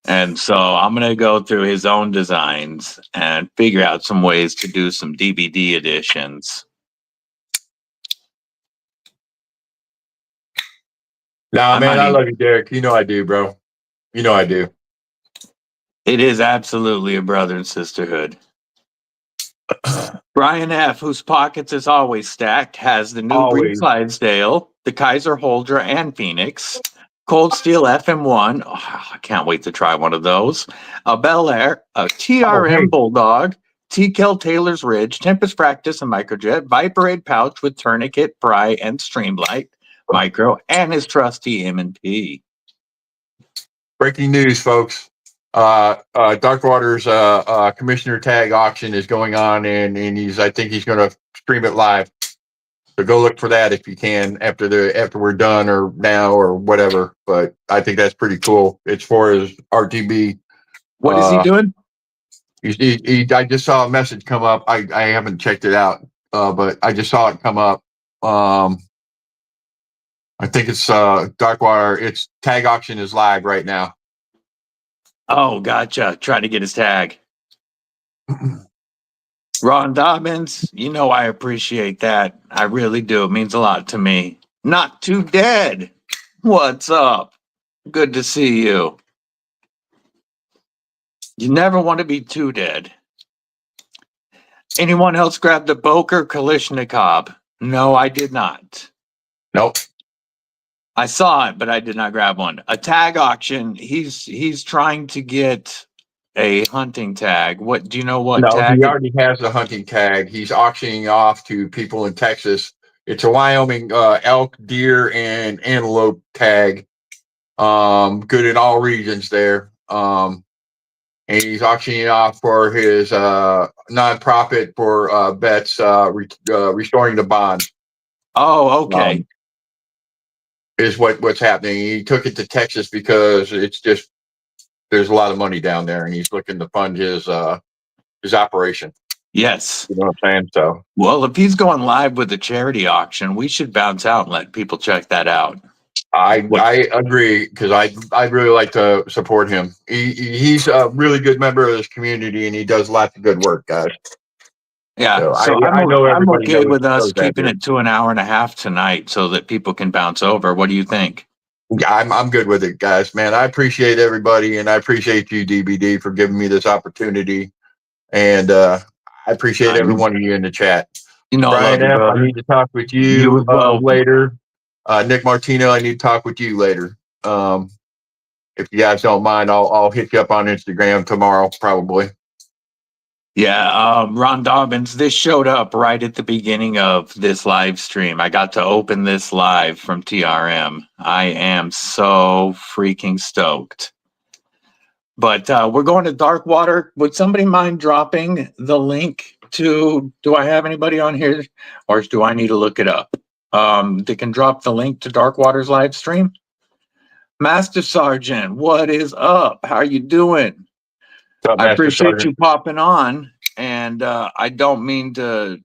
And so I'm going to go through his own designs and figure out some ways to do some DBD editions. Nah, man, I love you, Derek. You know I do, bro. You know I do. It is absolutely a brother and sisterhood. Brian F., whose pockets is always stacked, has the new Breed Clydesdale, the Kaiser Holdra and Phoenix, Cold Steel FM1. Oh, I can't wait to try one of those. A Bel Air, a TRM Bulldog, T-Kel Taylor's Ridge, Tempest Practice and Microjet, Viperade pouch with tourniquet, pry, and streamlight, micro, and his trusty M&P. Breaking news, folks. Darkwater's commissioner tag auction is going on, and I think he's going to stream it live. So go look for that if you can after we're done or now or whatever. But I think that's pretty cool. It's for his RTB. What is he doing? I just saw a message come up. I haven't checked it out, but I just saw it come up. I think it's Darkwater. Its tag auction is live right now. Oh, gotcha. Trying to get his tag. Ron Dobbins, you know I appreciate that. I really do. It means a lot to me. Not Too Dead. What's up? Good to see you. You never want to be too dead. Anyone else grab the Boker Kalishnikov? No, I did not. Nope. I saw it, but I did not grab one. A tag auction. He's trying to get a hunting tag. What do you know? What No, tag? he already has the hunting tag. He's auctioning off to people in Texas. It's a Wyoming elk, deer, and antelope tag. Good in all regions there. And he's auctioning off for his nonprofit for vets restoring the bond. Oh, okay. Is what's happening. He took it to Texas because it's just there's a lot of money down there, and he's looking to fund his operation. Yes. You know what I'm saying? So, Well, if he's going live with the charity auction, we should bounce out and let people check that out. I agree because I really like to support him. He's a really good member of this community, and he does lots of good work, guys. Yeah, So I'm everybody okay with us knows that keeping here. it to an hour and a half tonight so that people can bounce over. What do you think? Yeah, I'm good with it, guys. Man, I appreciate everybody, and I appreciate you, DBD, for giving me this opportunity. And I appreciate every one of you in the chat. You know, Brian I love you, F., I brother. need to talk with You you as well. later. Nick Martino, I need to talk with you later. If you guys don't mind, I'll hit you up on Instagram tomorrow, probably. Yeah, Ron Dobbins, this showed up right at the beginning of this live stream. I got to open this live from TRM. I am so freaking stoked. But we're going to Darkwater. Would somebody mind dropping the link to, do I have anybody on here or do I need to look it up? They can drop the link to Darkwater's live stream. Master Sergeant, what is up? How are you doing? What's up, I Master appreciate Sergeant? you popping on, and I don't mean to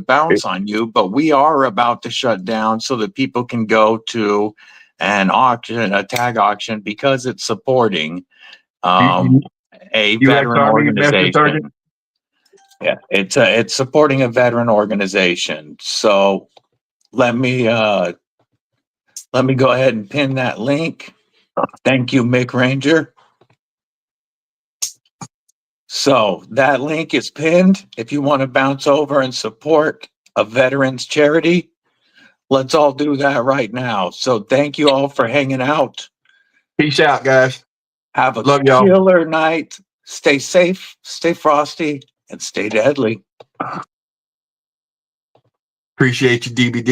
bounce on you, but we are about to shut down so that people can go to an auction, a tag auction, because it's supporting a U.S. veteran Army, Master Sergeant? organization. Yeah, it's supporting a veteran organization. So let me go ahead and pin that link. Thank you, Mick Ranger. So that link is pinned. If you want to bounce over and support a veterans charity, let's all do that right now. So thank you all for hanging out. Peace out, guys. Have a Love y'all. killer night. Stay safe, stay frosty, and stay deadly. Appreciate you, DBD.